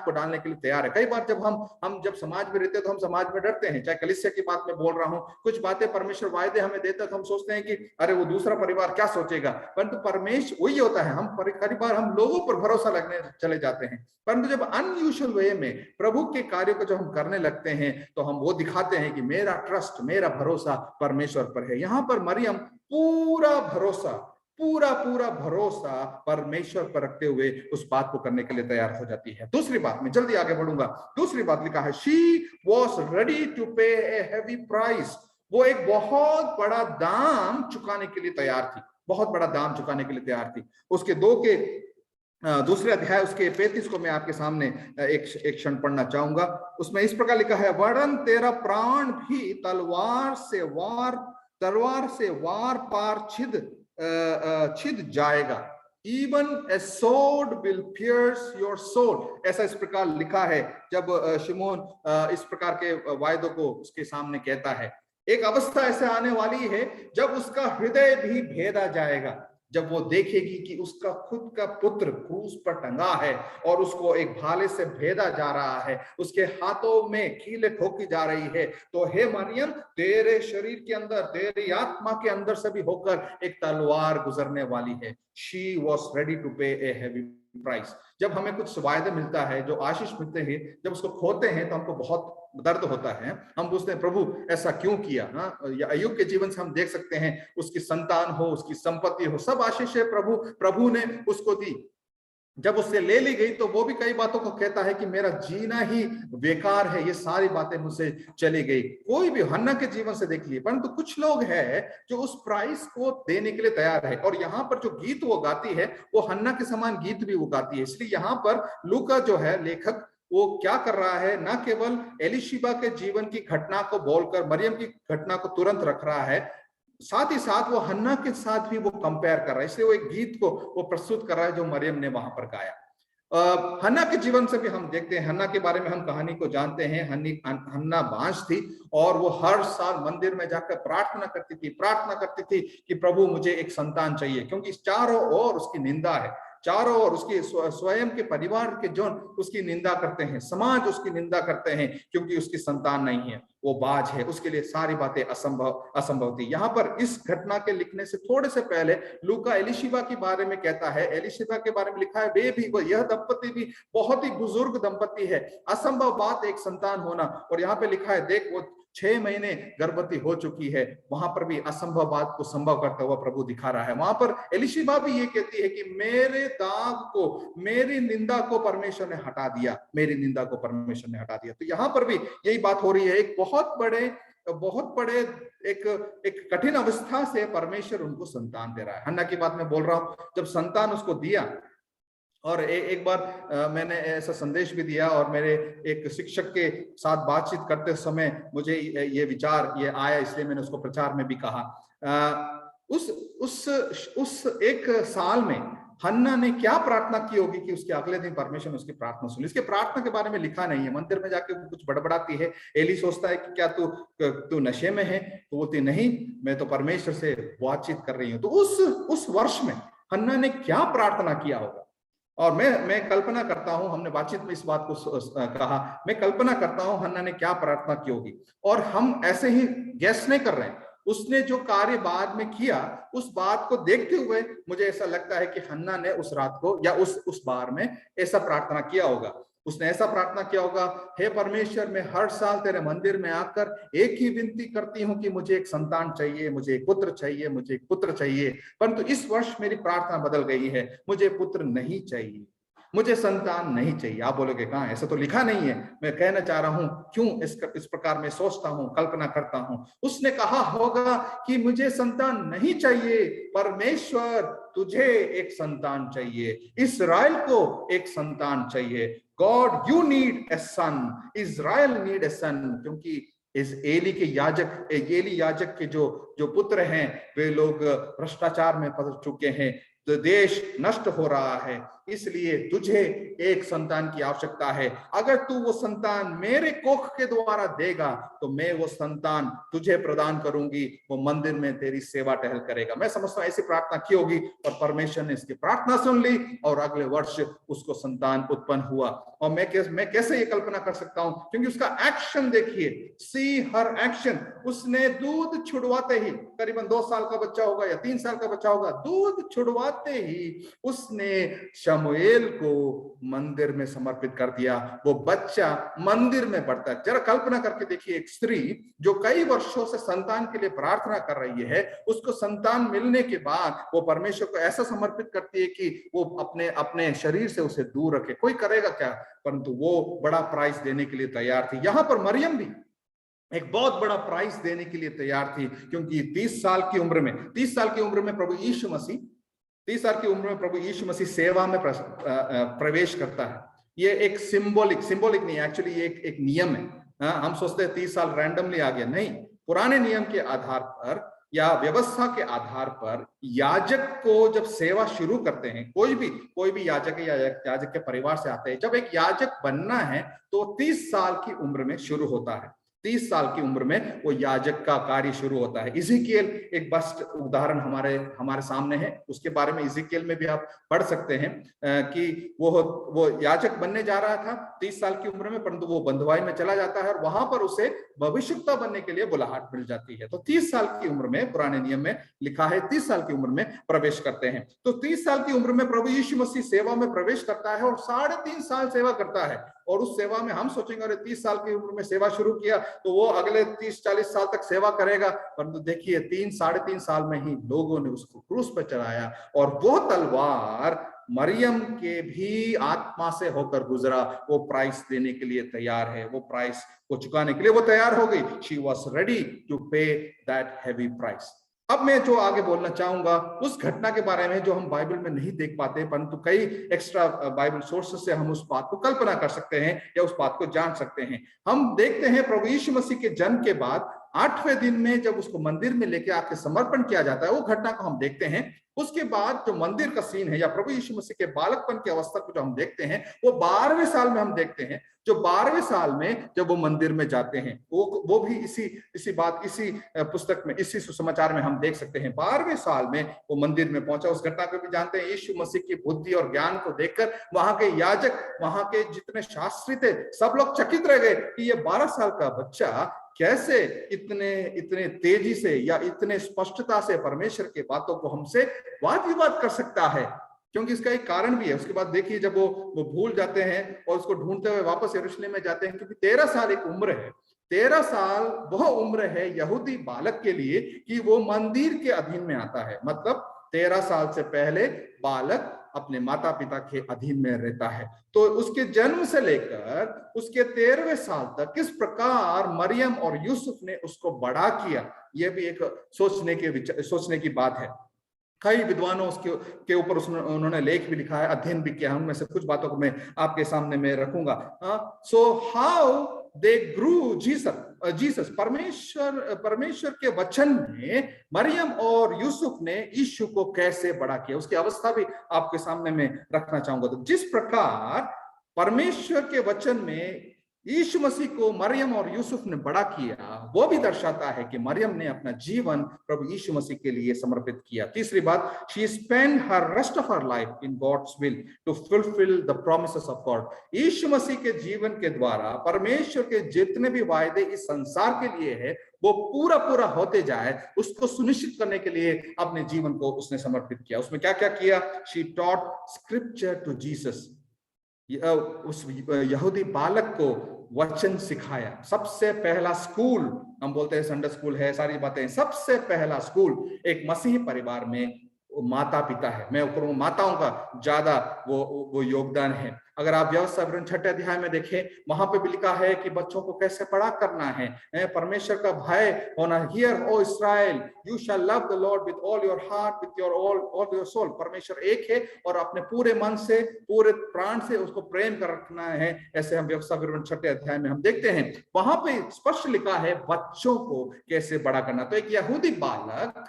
को डालने के लिए तैयार है। कई बार जब हम जब समाज में रहते हैं तो हम समाज में डरते हैं, चाहे कलीसिया की बात में बोल रहा हूं, कुछ बातें परमेश्वर वायदे हमें देता है तो हम सोचते हैं कि अरे वो दूसरा परिवार क्या सोचेगा, परंतु परमेश्वर वही होता है, हम कई बार हम लोगों पर भरोसा लगने चले जाते हैं। परंतु जब अनयूजुअल वे में प्रभु के कार्यों को जब हम करने लगते हैं तो हम वो दिखाते हैं कि मेरा ट्रस्ट, मेरा भरोसा परमेश्वर पर है। यहाँ पर मरियम पूरा भरोसा परमेश्वर पर रखते हुए उस बात को करने के लिए तैयार हो जाती है। दूसरी बात, मैं जल्दी आगे बढ़ूंगा, दूसरी बात लिखा है, शी वॉज रेडी टू पे ए हेवी प्राइस। वो एक बहुत बड़ा दाम चुकाने के लिए तैयार थी, बहुत बड़ा दाम चुकाने के लिए तैयार थी। उसके दूसरे अध्याय उसके 35 को मैं आपके सामने एक क्षण पढ़ना चाहूंगा। उसमें इस प्रकार लिखा है, वरन तेरा प्राण भी तलवार से वार पार छिद जाएगा, even a sword will pierce your soul। ऐसा इस प्रकार लिखा है जब शिमोन इस प्रकार के वायदों को उसके सामने कहता है। एक अवस्था ऐसे आने वाली है जब उसका हृदय भी भेदा जाएगा, जब वो देखेगी कि उसका खुद का पुत्र क्रूस पर टंगा है और उसको एक भाले से भेदा जा रहा है, उसके हाथों में कीलें ठोकी जा रही है। तो हे मरियम, तेरे शरीर के अंदर, तेरी आत्मा के अंदर से भी होकर एक तलवार गुजरने वाली है। शी वॉज रेडी टू पे ए हेवी प्राइस। जब हमें कुछ वायदा मिलता है, जो आशीष मिलते हैं, जब उसको खोते हैं तो हमको बहुत दर्द होता है। हम पूछते हैं प्रभु ऐसा क्यों किया? या अय्यूब के जीवन से हम देख सकते हैं, उसकी संतान हो, उसकी संपत्ति हो, सब आशीष है प्रभु ने उसको दी। जब उससे ले ली गई तो वो भी कई बातों को कहता है कि मेरा जीना ही बेकार है, ये सारी बातें मुझसे चली गई। कोई भी हन्ना के जीवन से देख लिए, परंतु कुछ लोग हैं जो उस प्राइस को देने के लिए तैयार है। और यहाँ पर जो गीत वो गाती है वो हन्ना के समान गीत भी वो गाती है। इसलिए यहाँ पर लूका जो है लेखक, वो क्या कर रहा है, न केवल एलिशिबा के जीवन की घटना को बोलकर मरियम की घटना को तुरंत रख रहा है, साथ ही साथ वो हन्ना के साथ भी वो कंपेयर कर रहा है। इसलिए वो एक गीत को वो प्रस्तुत कर रहा है जो मरियम ने वहां पर गाया। हन्ना के जीवन से भी हम देखते हैं, हन्ना के बारे में हम कहानी को जानते हैं। हन्ना बांझ थी और वो हर साल मंदिर में जाकर प्रार्थना करती थी कि प्रभु मुझे एक संतान चाहिए, क्योंकि चारों ओर उसकी निंदा है, चारों ओर उसके स्वयं के परिवार के जन उसकी निंदा करते हैं, समाज उसकी निंदा करते हैं, क्योंकि उसकी संतान नहीं है, वो बाज है, उसके लिए सारी बातें असंभव थी। यहाँ पर इस घटना के लिखने से थोड़े से पहले लूका एलिशिबा के बारे में कहता है। एलिशिबा के बारे में लिखा है, यह दंपति भी बहुत ही बुजुर्ग दंपति है, असंभव बात एक संतान होना। और यहाँ पे लिखा है, देख वो 6 महीने गर्भवती हो चुकी है, वहां पर भी असंभव बात को संभव करता हुआ प्रभु दिखा रहा है। वहां पर एलिशिबा भी ये कहती है कि मेरे दाग को, मेरी निंदा को परमेश्वर ने हटा दिया, मेरी निंदा को परमेश्वर ने हटा दिया। तो यहाँ पर भी यही बात हो रही है, एक बहुत बड़े एक कठिन अवस्था से परमेश्वर उनको संतान दे रहा है। हन्ना की बात मैं बोल रहा हूं, जब संतान उसको दिया, और एक बार मैंने ऐसा संदेश भी दिया और मेरे एक शिक्षक के साथ बातचीत करते समय मुझे ये विचार ये आया, इसलिए मैंने उसको प्रचार में भी कहा। उस एक साल में हन्ना ने क्या प्रार्थना की होगी कि उसके अगले दिन परमेश्वर ने उसकी प्रार्थना सुनी। इसके प्रार्थना के बारे में लिखा नहीं है। मंदिर में जाके वो कुछ बड़बड़ाती है। एली सोचता है कि क्या तू नशे में है? तो बोलती नहीं, मैं तो परमेश्वर से बातचीत कर रही हूँ। तो उस वर्ष में हन्ना ने क्या प्रार्थना किया होगा? और मैं कल्पना करता हूं, हमने बातचीत में इस बात को कहा, मैं कल्पना करता हूं हन्ना ने क्या प्रार्थना की होगी। और हम ऐसे ही गैस नहीं कर रहे हैं, उसने जो कार्य बाद में किया उस बात को देखते हुए मुझे ऐसा लगता है कि हन्ना ने उस रात को या उस बार में ऐसा प्रार्थना किया होगा। उसने ऐसा प्रार्थना किया होगा, हे परमेश्वर, मैं हर साल तेरे मंदिर में आकर एक ही विनती करती हूँ कि मुझे एक संतान चाहिए, मुझे एक पुत्र चाहिए, मुझे एक पुत्र चाहिए, परंतु इस वर्ष मेरी प्रार्थना बदल गई है, मुझे पुत्र नहीं चाहिए, मुझे संतान नहीं चाहिए। आप बोलोगे कहाँ, ऐसा तो लिखा नहीं है। मैं कहना चाह रहा हूं क्यों इस प्रकार मैं सोचता हूं, कल्पना करता हूं। उसने कहा होगा कि मुझे संतान नहीं चाहिए, परमेश्वर तुझे एक संतान चाहिए, इस्राएल को एक संतान चाहिए। God you need a son, Israel need a son. क्योंकि इस एली याजक के जो पुत्र हैं वे लोग भ्रष्टाचार में फंस चुके हैं, तो देश नष्ट हो रहा है, इसलिए तुझे एक संतान की आवश्यकता है। अगर तू वो संतान मेरे कोख के द्वारा देगा तो मैं वो संतान तुझे प्रदान करूंगी, वो मंदिर में तेरी सेवा टहल करेगा। मैं समझता हूं ऐसी प्रार्थना की होगी और परमेश्वर ने इसकी प्रार्थना सुन ली और अगले वर्ष उसको संतान उत्पन्न हुआ। और मैं कैसे ये कल्पना कर सकता हूं, क्योंकि उसका एक्शन देखिए, सी हर एक्शन। उसने दूध छुड़वाते ही, करीबन 2 साल का बच्चा होगा या 3 साल का बच्चा होगा, दूध छुड़वाते ही उसने शमूएल को मंदिर में समर्पित कर दिया। वो बच्चा मंदिर में बढ़ता है। जरा कल्पना करके देखिए, एक स्त्री जो कई वर्षों से संतान के लिए प्रार्थना कर रही है, उसको संतान मिलने के बाद वो परमेश्वर को ऐसा समर्पित करती है कि वो अपने अपने शरीर से उसे दूर रखे। कोई करेगा क्या, परंतु वो बड़ा प्राइस देने के लिए तैयार थी। यहां पर मरियम भी एक बहुत बड़ा प्राइस देने के लिए तैयार थी, क्योंकि 30 साल की उम्र में प्रभु यीशु मसीह 30 साल की उम्र में प्रभु यीशु मसीह सेवा में प्रवेश करता है। ये एक सिंबॉलिक नहीं, एक्चुअली ये एक नियम है। हम सोचते हैं 30 साल रैंडमली आ गया, नहीं। पुराने नियम के आधार पर या व्यवस्था के आधार पर याजक को जब सेवा शुरू करते हैं, कोई भी याजक या याजक के परिवार से आते हैं, जब एक याजक बनना है तो 30 साल की उम्र में शुरू होता है। 30 साल की उम्र में वो याजक का कार्य शुरू होता है। इज़ेकिएल एक बस्ट उदाहरण हमारे सामने है, उसके बारे में इज़ेकिएल में भी आप पढ़ सकते हैं कि वो याजक बनने जा रहा था 30 साल की उम्र में, परंतु वो बंधुआई में चला जाता है और वहां पर उसे भविष्यवक्ता बनने के लिए बुलाहट मिल जाती है। तो 30 साल की उम्र में, पुराने नियम में लिखा है 30 साल की उम्र में प्रवेश करते हैं। तो 30 साल की उम्र में प्रभु यीशु मसीह सेवा में प्रवेश करता है और 3.5 साल सेवा करता है। और उस सेवा में हम सोचेंगे अरे 30 साल की उम्र में सेवा शुरू किया तो वो अगले 30-40 साल तक सेवा करेगा, परंतु देखिए 3-3.5 साल में ही लोगों ने उसको क्रूस पर चढ़ाया और वो तलवार मरियम के भी आत्मा से होकर गुजरा। वो प्राइस देने के लिए तैयार है, वो प्राइस को चुकाने के लिए वो तैयार हो गई। शी वॉज रेडी टू पे दैट हैवी प्राइस। अब मैं जो आगे बोलना चाहूंगा उस घटना के बारे में जो हम बाइबल में नहीं देख पाते, परंतु कई एक्स्ट्रा बाइबल सोर्सेस से हम उस बात को कल्पना कर सकते हैं या उस बात को जान सकते हैं। हम देखते हैं प्रभु यीशु मसीह के जन्म के बाद 8वें दिन में जब उसको मंदिर में लेके आके समर्पण किया जाता है, वो घटना को हम देखते हैं। उसके बाद जो मंदिर का सीन है या प्रभु यीशु मसीह के बालकपन की अवस्था को जो हम देखते हैं, वो 12वें साल में हम देखते हैं। जो 12वें साल में जब वो मंदिर में जाते हैं, वो भी इसी पुस्तक में, इसी सुसमाचार में हम देख सकते हैं। 12वें साल में वो मंदिर में पहुंचा। उस घटना को भी जानते हैं। यीशु मसीह की बुद्धि और ज्ञान को देखकर वहां के याजक, वहां के जितने शास्त्री थे, सब लोग चकित रह गए कि ये 12 साल का बच्चा कैसे इतने तेजी से या इतने स्पष्टता से परमेश्वर के बातों को हमसे वाद विवाद कर सकता है। क्योंकि इसका एक कारण भी है। उसके बाद देखिए जब वो भूल जाते हैं और उसको ढूंढते हुए वापस यरूशलेम में जाते हैं, क्योंकि 13 साल एक उम्र है। 13 साल वह उम्र है यहूदी बालक के लिए कि वो मंदिर के अधीन में आता है। मतलब 13 साल से पहले बालक अपने माता पिता के अधीन में रहता है। तो उसके जन्म से लेकर उसके 13वें साल तक किस प्रकार मरियम और यूसुफ ने उसको बड़ा किया, यह भी एक सोचने की बात है। कई विद्वानों के ऊपर उन्होंने लेख भी लिखा है, अध्ययन भी किया है। उनमें से कुछ बातों को मैं आपके सामने में रखूंगा। So how they Guru Jesus, परमेश्वर के वचन में मरियम और यूसुफ ने यीशु को कैसे बड़ा किया, उसकी अवस्था भी आपके सामने में रखना चाहूंगा। तो जिस प्रकार परमेश्वर के वचन में यीशु मसीह को मरियम और यूसुफ ने बड़ा किया, वो भी दर्शाता है कि मरियम ने अपना जीवन प्रभु यीशु मसीह के लिए समर्पित किया। तीसरी बात, she spend her rest of her life in God's will to fulfil the promises of God. यीशु मसीह के जीवन के द्वारा परमेश्वर के जितने भी वायदे इस संसार के लिए है वो पूरा होते जाए, उसको सुनिश्चित करने के लिए अपने जीवन को उसने समर्पित किया। उसमें क्या क्या किया? She taught scripture to Jesus, उस यहूदी बालक को वचन सिखाया। सबसे पहला स्कूल, हम बोलते हैं संडे स्कूल है, सारी बातें, सबसे पहला स्कूल एक मसीही परिवार में माता पिता है। मैं ऊपर माताओं का ज्यादा वो योगदान है। अगर आप व्यवस्था विवरण 6 अध्याय में देखें, वहां पे भी लिखा है कि बच्चों को कैसे बड़ा करना है, परमेश्वर का भय होना। Hear O Israel, you shall love the lord with all your heart, with your all your soul. परमेश्वर एक है और अपने पूरे मन से, पूरे प्राण से उसको प्रेम कर रखना है। ऐसे हम व्यवस्था विवरण 6 अध्याय में हम देखते हैं। वहां पे स्पष्ट लिखा है बच्चों को कैसे बड़ा करना। तो एक यहूदी बालक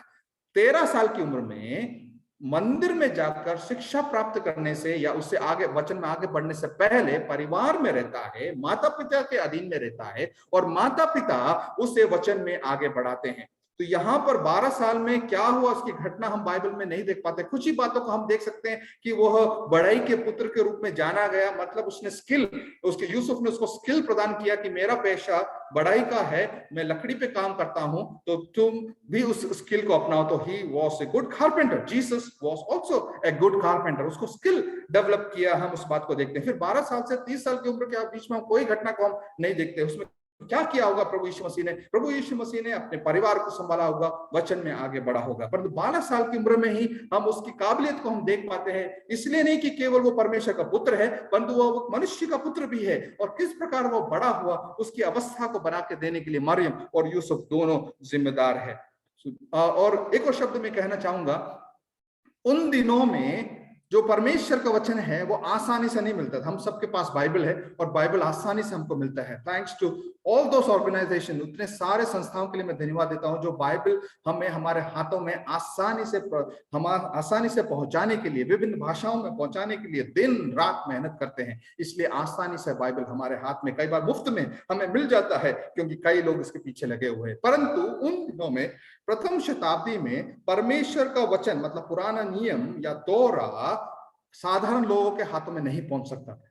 13 साल की उम्र में मंदिर में जाकर शिक्षा प्राप्त करने से या उससे आगे वचन में आगे बढ़ने से पहले परिवार में रहता है, माता पिता के अधीन में रहता है और माता पिता उसे वचन में आगे बढ़ाते हैं। तो यहाँ पर 12 साल में क्या हुआ उसकी घटना हम बाइबल में नहीं देख पाते। कुछ ही बातों को हम देख सकते हैं कि वह बढ़ई के पुत्र के रूप में जाना गया, मतलब उसने स्किल, उसके यूसुफ ने उसको स्किल प्रदान किया कि मेरा पेशा बढ़ई का है, मैं लकड़ी पे काम करता हूं, तो तुम भी उस स्किल को अपनाओ। तो he was a good carpenter, Jesus was also a good carpenter. उसको स्किल डेवलप किया, हम उस बात को देखते हैं। फिर 12 साल से 30 साल की उम्र के बीच में कोई घटना को हम नहीं देखते। उसमें क्या किया होगा प्रभु यीशु मसीह ने? प्रभु यीशु मसीह ने अपने परिवार को संभाला होगा, वचन में आगे बढ़ा होगा। परंतु 12 साल की उम्र में ही हम उसकी काबिलियत को हम देख पाते हैं। इसलिए नहीं कि केवल वो परमेश्वर का पुत्र है, परंतु वो मनुष्य का पुत्र भी है। और किस प्रकार वो बड़ा हुआ, उसकी अवस्था को बना के देने के लिए मरियम और यूसुफ दोनों जिम्मेदार है। और एक और शब्द में कहना चाहूंगा, उन दिनों में जो परमेश्वर का वचन है वो आसानी से नहीं मिलता था। हम सबके पास बाइबल है और बाइबल आसानी से हमको मिलता है। Thanks to all those organisation, उतने सारे संस्थाओं के लिए मैं धन्यवाद देता हूं जो बाइबल हमें हमारे हाथों में आसानी से पहुंचाने के लिए, विभिन्न भाषाओं में पहुंचाने के लिए दिन रात मेहनत करते हैं। इसलिए आसानी से बाइबल हमारे हाथ में कई बार मुफ्त में हमें मिल जाता है, क्योंकि कई लोग इसके पीछे लगे हुए हैं। परंतु उन दिनों में प्रथम शताब्दी में परमेश्वर का वचन, मतलब पुराना नियम या तोरा, साधारण लोगों के हाथों में नहीं पहुंच सकता था।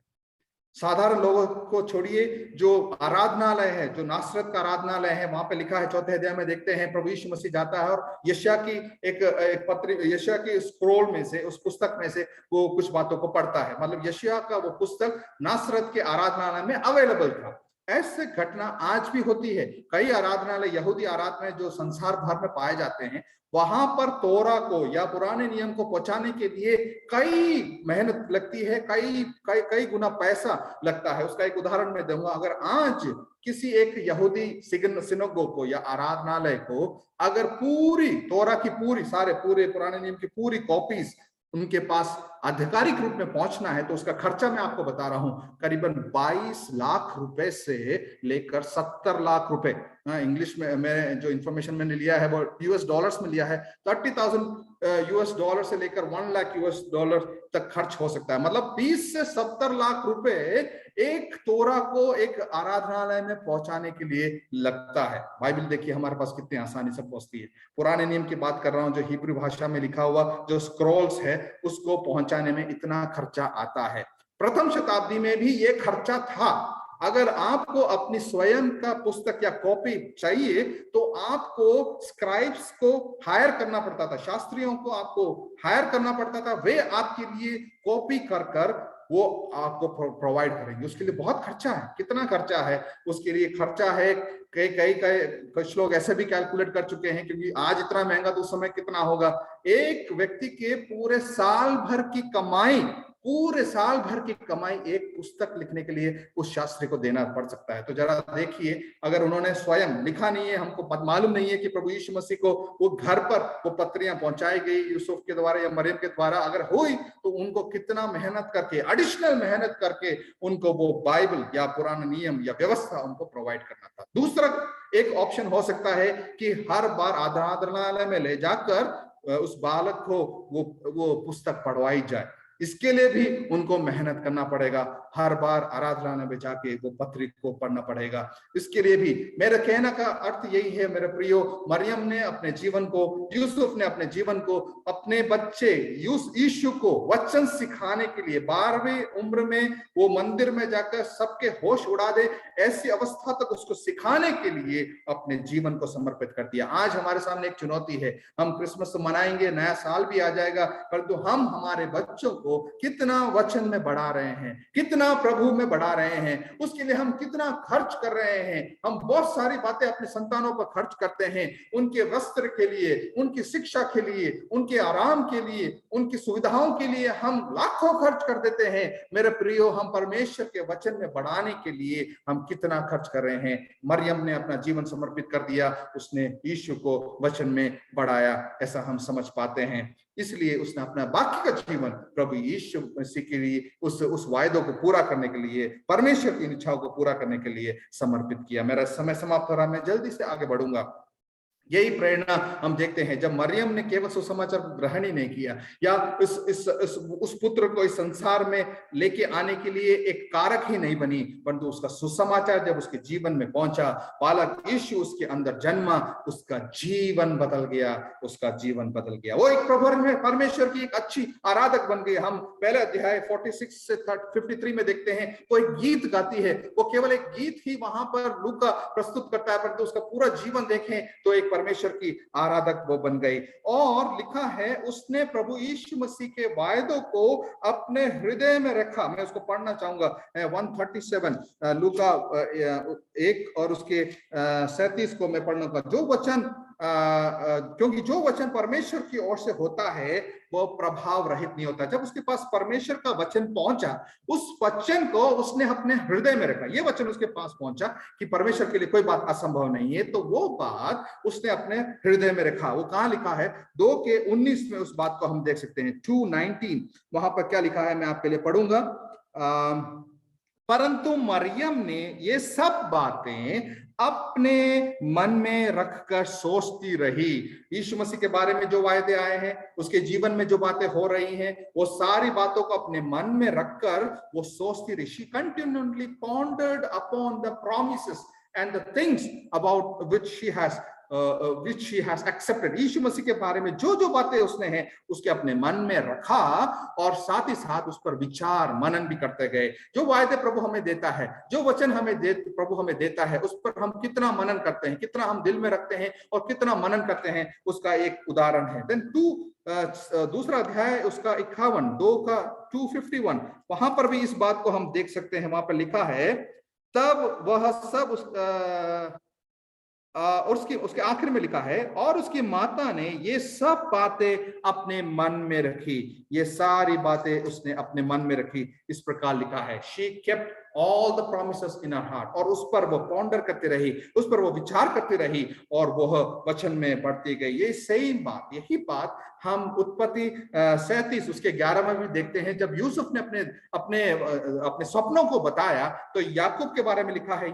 साधारण लोगों को छोड़िए, जो आराधनालय है, जो नासरत का आराधनालय है, वहां पे लिखा है 4थे अध्याय में देखते हैं प्रभु यीशु मसीह जाता है और यशायाह की एक पत्र, यशायाह की स्क्रोल में से, उस पुस्तक में से वो कुछ बातों को पढ़ता है। मतलब यशायाह का वो पुस्तक नासरत के आराधनालय में अवेलेबल था। ऐसे घटना आज भी होती है। कई आराधनालय, यहूदी आराधनालय जो संसार भर में पाए जाते हैं, वहां पर तोरा को या पुराने नियम को पहुंचाने के लिए कई मेहनत लगती है, कई गुना पैसा लगता है। उसका एक उदाहरण मैं दूंगा। अगर आज किसी एक यहूदी सिनोगोग को या आराधनालय को अगर पूरी तोरा की पूरे पुराने नियम की पूरी कॉपीज उनके पास आधिकारिक रूप में पहुंचना है, तो उसका खर्चा मैं आपको बता रहा हूं, करीबन 22 लाख रुपए से लेकर 70 लाख रुपए। इंग्लिश में मैं जो इंफॉर्मेशन मैंने लिया है वो यूएस डॉलर्स में लिया है। 30,000 यूएस डॉलर से लेकर 1 लाख यूएस डॉलर तक खर्च हो सकता है। मतलब 20 से 70 लाख रुपए एक तोरा को एक आराधनालय में पहुंचाने के लिए लगता है। बाइबल देखिए हमारे पास कितनी आसानी से पहुंचती है। पुराने नियम की बात कर रहा हूं, जो हिब्रू भाषा में लिखा हुआ जो स्क्रॉल्स है, उसको पहुंचाने में इतना खर्चा आता है। प्रथम शताब्दी में भी ये खर्चा था। अगर आपको अपनी स्वयं का पुस्तक या कॉपी चाहिए तो आपको स्क्राइब्स को हायर करना पड़ता था, शास्त्रियों को आपको हायर करना पड़ता था। वे आपके लिए कॉपी कर वो आपको प्रोवाइड करेंगे। उसके लिए बहुत खर्चा है। कितना खर्चा है? उसके लिए खर्चा है कुछ लोग ऐसे भी कैलकुलेट कर चुके हैं, क्योंकि आज इतना महंगा तो उस समय कितना होगा। एक व्यक्ति के पूरे साल भर की कमाई एक पुस्तक लिखने के लिए उस शास्त्री को देना पड़ सकता है। तो जरा देखिए, अगर उन्होंने स्वयं लिखा नहीं है, हमको मालूम नहीं है कि प्रभु यीशु मसीह को वो घर पर वो पत्रियां पहुंचाई गई यूसुफ के द्वारा या मरियम के द्वारा, अगर हुई तो उनको कितना मेहनत करके, एडिशनल मेहनत करके उनको वो बाइबल या पुराना नियम या व्यवस्था उनको प्रोवाइड करना था। दूसरा एक ऑप्शन हो सकता है कि हर बार आराधनालय में ले जाकर उस बालक को वो पुस्तक पढ़वाई जाए। इसके लिए भी उनको मेहनत करना पड़ेगा। हर बार आराधनालय में जाके वो पत्रिका को पढ़ना पड़ेगा। इसके लिए भी मेरे कहने का अर्थ यही है मेरे प्रियो, मरियम ने अपने जीवन को, यूसुफ ने अपने जीवन को अपने बच्चे यीशु को वचन सिखाने के लिए 12वीं उम्र में वो मंदिर में जाकर सबके होश उड़ा दे, ऐसी अवस्था तक उसको सिखाने के लिए अपने जीवन को समर्पित कर दिया। आज हमारे सामने एक चुनौती है। हम क्रिसमस मनाएंगे, नया साल भी आ जाएगा, परंतु हम हमारे बच्चों को कितना वचन में बढ़ा रहे हैं, कितना प्रभु में बढ़ा रहे हैं, उसके लिए हम कितना खर्च कर रहे हैं। हम बहुत सारी बातें अपने संतानों पर खर्च करते हैं, उनके वस्त्र के लिए, उनकी शिक्षा के लिए, उनके आराम के लिए, उनकी सुविधाओं के लिए हम लाखों खर्च कर देते हैं। मेरे प्रियो, हम परमेश्वर के वचन में बढ़ाने के लिए हम कितना खर्च कर रहे हैं। मरियम ने अपना जीवन समर्पित कर दिया, उसने यीशु को वचन में बढ़ाया, ऐसा हम समझ पाते हैं। इसलिए उसने अपना बाकी का जीवन प्रभु यीशु मसीह के लिए, उस वायदों को पूरा करने के लिए, परमेश्वर की इच्छाओं को पूरा करने के लिए समर्पित किया। मेरा समय समाप्त हो रहा है, मैं जल्दी से आगे बढ़ूंगा। यही प्रेरणा हम देखते हैं जब मरियम ने केवल सुसमाचार को ग्रहण ही नहीं किया या उस पुत्र को इस संसार में लेके आने के लिए एक कारक ही नहीं बनी, परंतु उसका सुसमाचार जब उसके जीवन में पहुंचा, बालक यीशु उसके अंदर जन्मा, उसका जीवन बदल गया, उसका जीवन बदल गया। वो एक प्रभु में परमेश्वर की एक अच्छी आराधक बन गई। हम पहले अध्याय 46 से 53 में देखते हैं वो एक गीत गाती है। वो केवल एक गीत ही वहां पर लूका प्रस्तुत करता है, परंतु उसका पूरा जीवन देखें तो एक परमेश्वर की आराधक वो बन गई। और लिखा है उसने प्रभु यीशु मसीह के वायदों को अपने हृदय में रखा। मैं उसको पढ़ना चाहूंगा 137 लूका 1 और उसके 37 को मैं पढ़ना चाहूंगा। जो वचन क्योंकि जो वचन परमेश्वर की ओर से होता है वो प्रभाव रहित नहीं होता। जब उसके पास परमेश्वर का वचन पहुंचा, उस वचन को उसने अपने हृदय में रखा। ये वचन उसके पास पहुंचा कि परमेश्वर के लिए कोई बात असंभव नहीं है, तो वो बात उसने अपने हृदय में रखा। वो कहां लिखा है? 2:19 में उस बात को हम देख सकते हैं। 2:19 वहां पर क्या लिखा है मैं आपके लिए पढ़ूंगा। परंतु मरियम ने ये सब बातें अपने मन में रखकर सोचती रही। यीशु मसीह के बारे में जो वायदे आए हैं, उसके जीवन में जो बातें हो रही हैं, वो सारी बातों को अपने मन में रखकर वो सोचती रही। She continually pondered upon the promises and the things about which she has accepted। यीशु मसीह के बारे में जो जो बातें उसने हैं उसके अपने मन में रखा और साथ ही साथ उस पर विचार मनन भी करते गए। जो वायदे प्रभु हमें देता है, जो वचन प्रभु हमें देता है, उस पर हम कितना मनन करते हैं, कितना हम दिल में रखते हैं और कितना मनन करते हैं, उसका एक उदाहरण है। देन दूसरा अध्याय उसका 51 2:51 वहां पर भी इस बात को हम देख सकते हैं। वहां पर लिखा है तब वह सब और उसके आखिर में लिखा है और उसकी माता ने ये सब बातें अपने मन में रखी। ये सारी बातें उसने अपने मन में रखी। इस प्रकार लिखा है she kept all the promises in her heart। और उस पर वो पॉन्डर करती रही, उस पर वो विचार करती रही और वह वचन में बढ़ती गई। ये सही बात, यही बात हम उत्पत्ति 37 उसके 11 में भी देखते हैं। जब यूसुफ ने अपने सपनों को बताया तो याकूब के बारे में लिखा है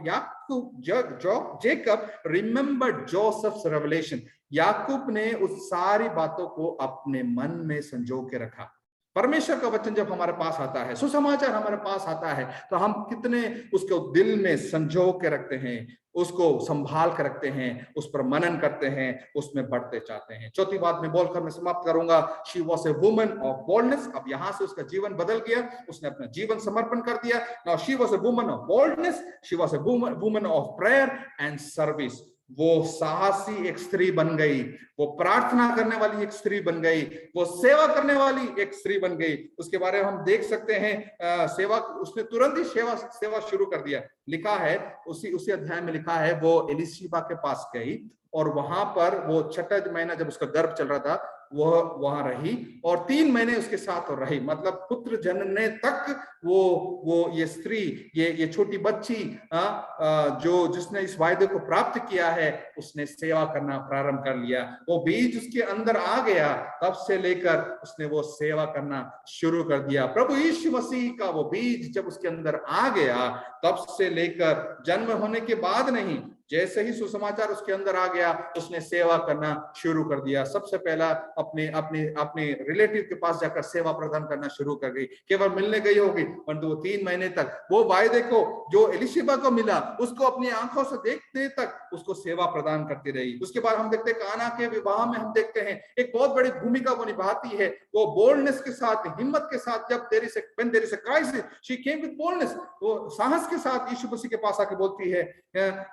जेकब रिमेंबर्ड जोसेफ्स रेवलेशन। याकूब ने उस सारी बातों को अपने मन में संजो के रखा। परमेश्वर का वचन जब हमारे पास आता है, सुसमाचार हमारे पास आता है, तो हम कितने उसको दिल में संजो के रखते हैं, उसको संभाल कर रखते हैं, उस पर मनन करते हैं, उसमें बढ़ते चाहते हैं। चौथी बात में बोलकर मैं समाप्त करूंगा। She was a woman of boldness. अब यहां से उसका जीवन बदल गया, उसने अपना जीवन समर्पण कर दिया। Now she was a woman of boldness, she was a woman of prayer and service. वो साहसी एक स्त्री बन गई, वो प्रार्थना करने वाली एक स्त्री बन गई, वो सेवा करने वाली एक स्त्री बन गई। उसके बारे में हम देख सकते हैं सेवा, उसने तुरंत ही सेवा शुरू कर दिया। लिखा है उसी अध्याय में लिखा है वो एलिशिबा के पास गई और वहां पर वो 6 महीना जब उसका गर्भ चल रहा था वह वहां रही और 3 महीने उसके साथ रही। मतलब पुत्र जनने तक वो ये स्त्री, ये छोटी बच्ची जिसने इस वायदे को प्राप्त किया है, उसने सेवा करना प्रारंभ कर लिया। वो बीज उसके अंदर आ गया, तब से लेकर उसने वो सेवा करना शुरू कर दिया। प्रभु यीशु मसीह का वो बीज जब उसके अंदर आ गया, तब से लेकर जन्म होने के बाद नहीं, जैसे ही सुसमाचार उसके अंदर आ गया, उसने सेवा करना शुरू कर दिया। सबसे पहला अपने रिलेटिव के पास जाकर सेवा प्रदान करना शुरू कर गई। केवल मिलने गई होगी, परंतु वो 3 महीने तक वो वायदे को जो एलिशिबा को मिला उसको अपनी आंखों से देखते तक उसको सेवा प्रदान करती रही। उसके बाद हम देखते हैं काना के विवाह में हम देखते हैं एक बहुत बड़ी भूमिका वो निभाती है। वो बोल्डनेस के साथ, हिम्मत के साथ, जब there is a crisis she came with boldness, वो साहस के साथ यीशु मसीह के पास आके बोलती है,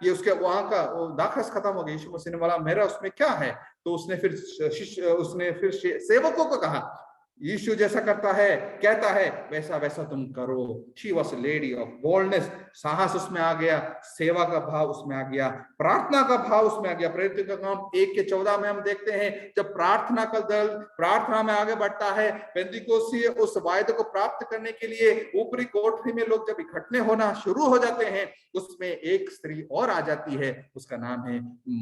ये उसके वहां का दाखरस खत्म हो गया। यीशु मसीह ने बोला मेरा उसमें क्या है? तो उसने फिर सेवकों को कहा, यीशु जैसा करता है, कहता है, वैसा वैसा तुम करो। She was a lady of boldness. साहस उसमें आ गया, सेवा का भाव उसमें आ गया, प्रार्थना का भाव उसमें आ गया। प्रेरित का काम 1:14 में हम देखते हैं जब प्रार्थना का दल प्रार्थना में आगे बढ़ता है, पेंतिकोस्ती उस वायदे को प्राप्त करने के लिए ऊपरी कोठरी में लोग जब इकट्ठे होना शुरू हो जाते हैं, उसमें एक स्त्री और आ जाती है, उसका नाम है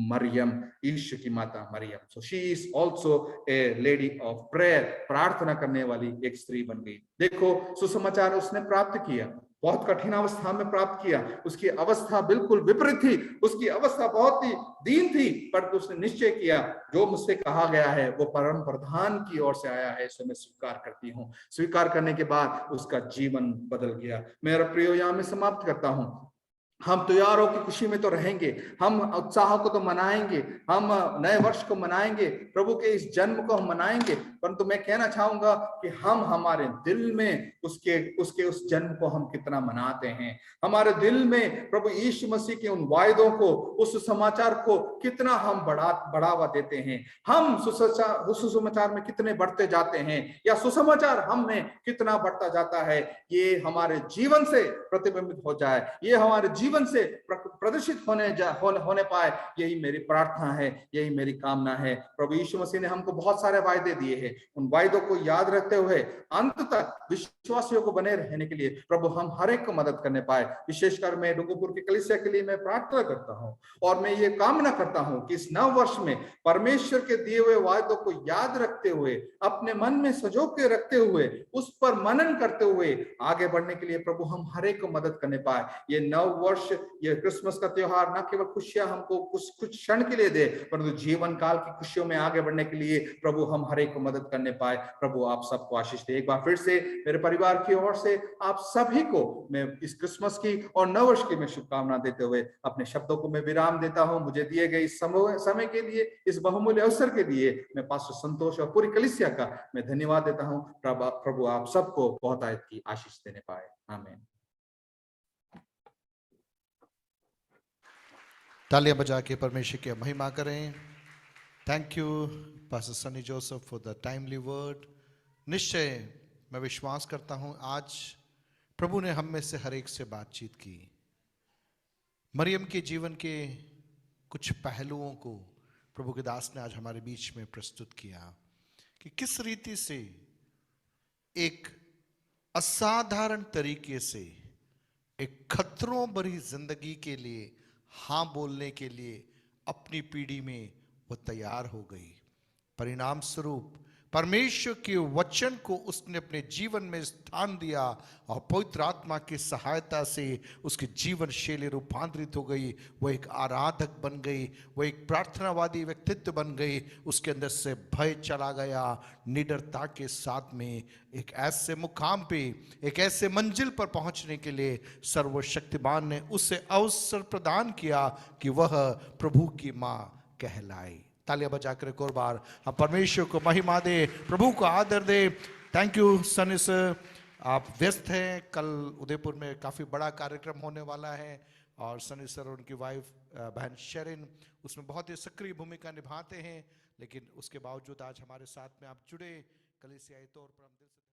मरियम, यीशु की माता मरियम। So she is also a lady of prayer, प्रार्थना करने वाली एक स्त्री बन गई। देखो सुसमाचार उसने प्राप्त किया, बहुत कठिन अवस्था में प्राप्त किया। उसकी अवस्था बिल्कुल विपरीत थी, उसकी अवस्था बहुत ही दीन थी, पर उसने निश्चय किया जो मुझसे कहा गया है वो परम प्रधान की ओर से आया है, सो मैं स्वीकार करती हूँ। स्वीकार करने के बाद उसका जीवन बदल गया। मेरा प्रियो, यहाँ मैं समाप्त करता हूँ। हम त्योहारों की खुशी में तो रहेंगे, हम उत्साह को तो मनाएंगे, हम नए वर्ष को मनाएंगे, प्रभु के इस जन्म को हम मनाएंगे, परंतु मैं कहना चाहूंगा कि हम हमारे दिल में उसके उस जन्म को हम कितना मनाते हैं। हमारे दिल में प्रभु यीशु मसीह के उन वायदों को, उस समाचार को कितना हम बढ़ावा देते हैं। हम सुसमाचार में कितने बढ़ते जाते हैं, या सुसमाचार हम में कितना बढ़ता जाता है, ये हमारे जीवन से प्रतिबिंबित हो जाए, ये हमारे जीवन से प्रदर्शित होने पाए, यही मेरी प्रार्थना है, यही मेरी कामना है। प्रभु यीशु मसीह ने हमको बहुत सारे वायदे दिए हैं, उन वायदों को याद रखते हुए अंत तक विश्वासियों को बने रहने के लिए प्रभु हम हर एक को मदद करने पाए। विशेषकर मैं डुंगरपुर की कलीसिया के लिए मैं प्रार्थना करता हूं, और मैं ये कामना करता हूं कि इस नव वर्ष में परमेश्वर के दिए हुए वायदों को याद रखते हुए, अपने मन में सजो के रखते हुए, उस पर मनन करते हुए आगे बढ़ने के लिए प्रभु हम हर एक को मदद करने पाए। ये नव वर्ष, ये क्रिसमस का त्योहार न केवल खुशियां हमको कुछ क्षण के लिए दे, परंतु जीवन काल की खुशियों में आगे बढ़ने के लिए प्रभु हम हर एक को मदद करने पाए। प्रभु आप सबको आशीष दे। एक बार फिर से मेरे परिवार की ओर से आप सभी को मैं इस क्रिसमस की और नव वर्ष की मैं शुभकामना देते हुए अपने शब्दों को मैं विराम देता हूं। मुझे दिए गए इस समय के लिए, इस बहुमूल्य अवसर के लिए मैं पास्टर संतोष और पूरी कलीसिया का मैं धन्यवाद देता हूं। प्रभु आप सबको बहुत आयत की आशीष देने पाए। आमीन। तालियां बजा के परमेश्वर की महिमा करें। Thank you pastor Sunny Joseph for the timely word. निश्चय मैं विश्वास करता हूं आज प्रभु ने हम में से हर एक से बातचीत की। मरियम के जीवन के कुछ पहलुओं को प्रभु के दास ने आज हमारे बीच में प्रस्तुत किया कि किस रीति से एक असाधारण तरीके से एक खतरों भरी जिंदगी के लिए हाँ बोलने के लिए अपनी पीढ़ी में वो तैयार हो गई। परिणाम स्वरूप परमेश्वर के वचन को उसने अपने जीवन में स्थान दिया और पवित्र आत्मा की सहायता से उसकी जीवन शैली रूपांतरित हो गई। वो एक आराधक बन गई, वो एक प्रार्थनावादी व्यक्तित्व बन गई। उसके अंदर से भय चला गया। निडरता के साथ में एक ऐसे मुकाम पे, एक ऐसे मंजिल पर पहुंचने के लिए सर्वशक्तिमान ने उसे अवसर प्रदान किया कि वह प्रभु की माँ कहलाई। तालियां बजाकर एक और बार हम परमेश्वर को महिमा दे, प्रभु को आदर दे। थैंक यू सनी सर, आप व्यस्त हैं, कल उदयपुर में काफ़ी बड़ा कार्यक्रम होने वाला है और सनी सर और उनकी वाइफ बहन शेरिन उसमें बहुत ही सक्रिय भूमिका निभाते हैं, लेकिन उसके बावजूद आज हमारे साथ में आप जुड़े कलीसियाई तौर पर हम दिल से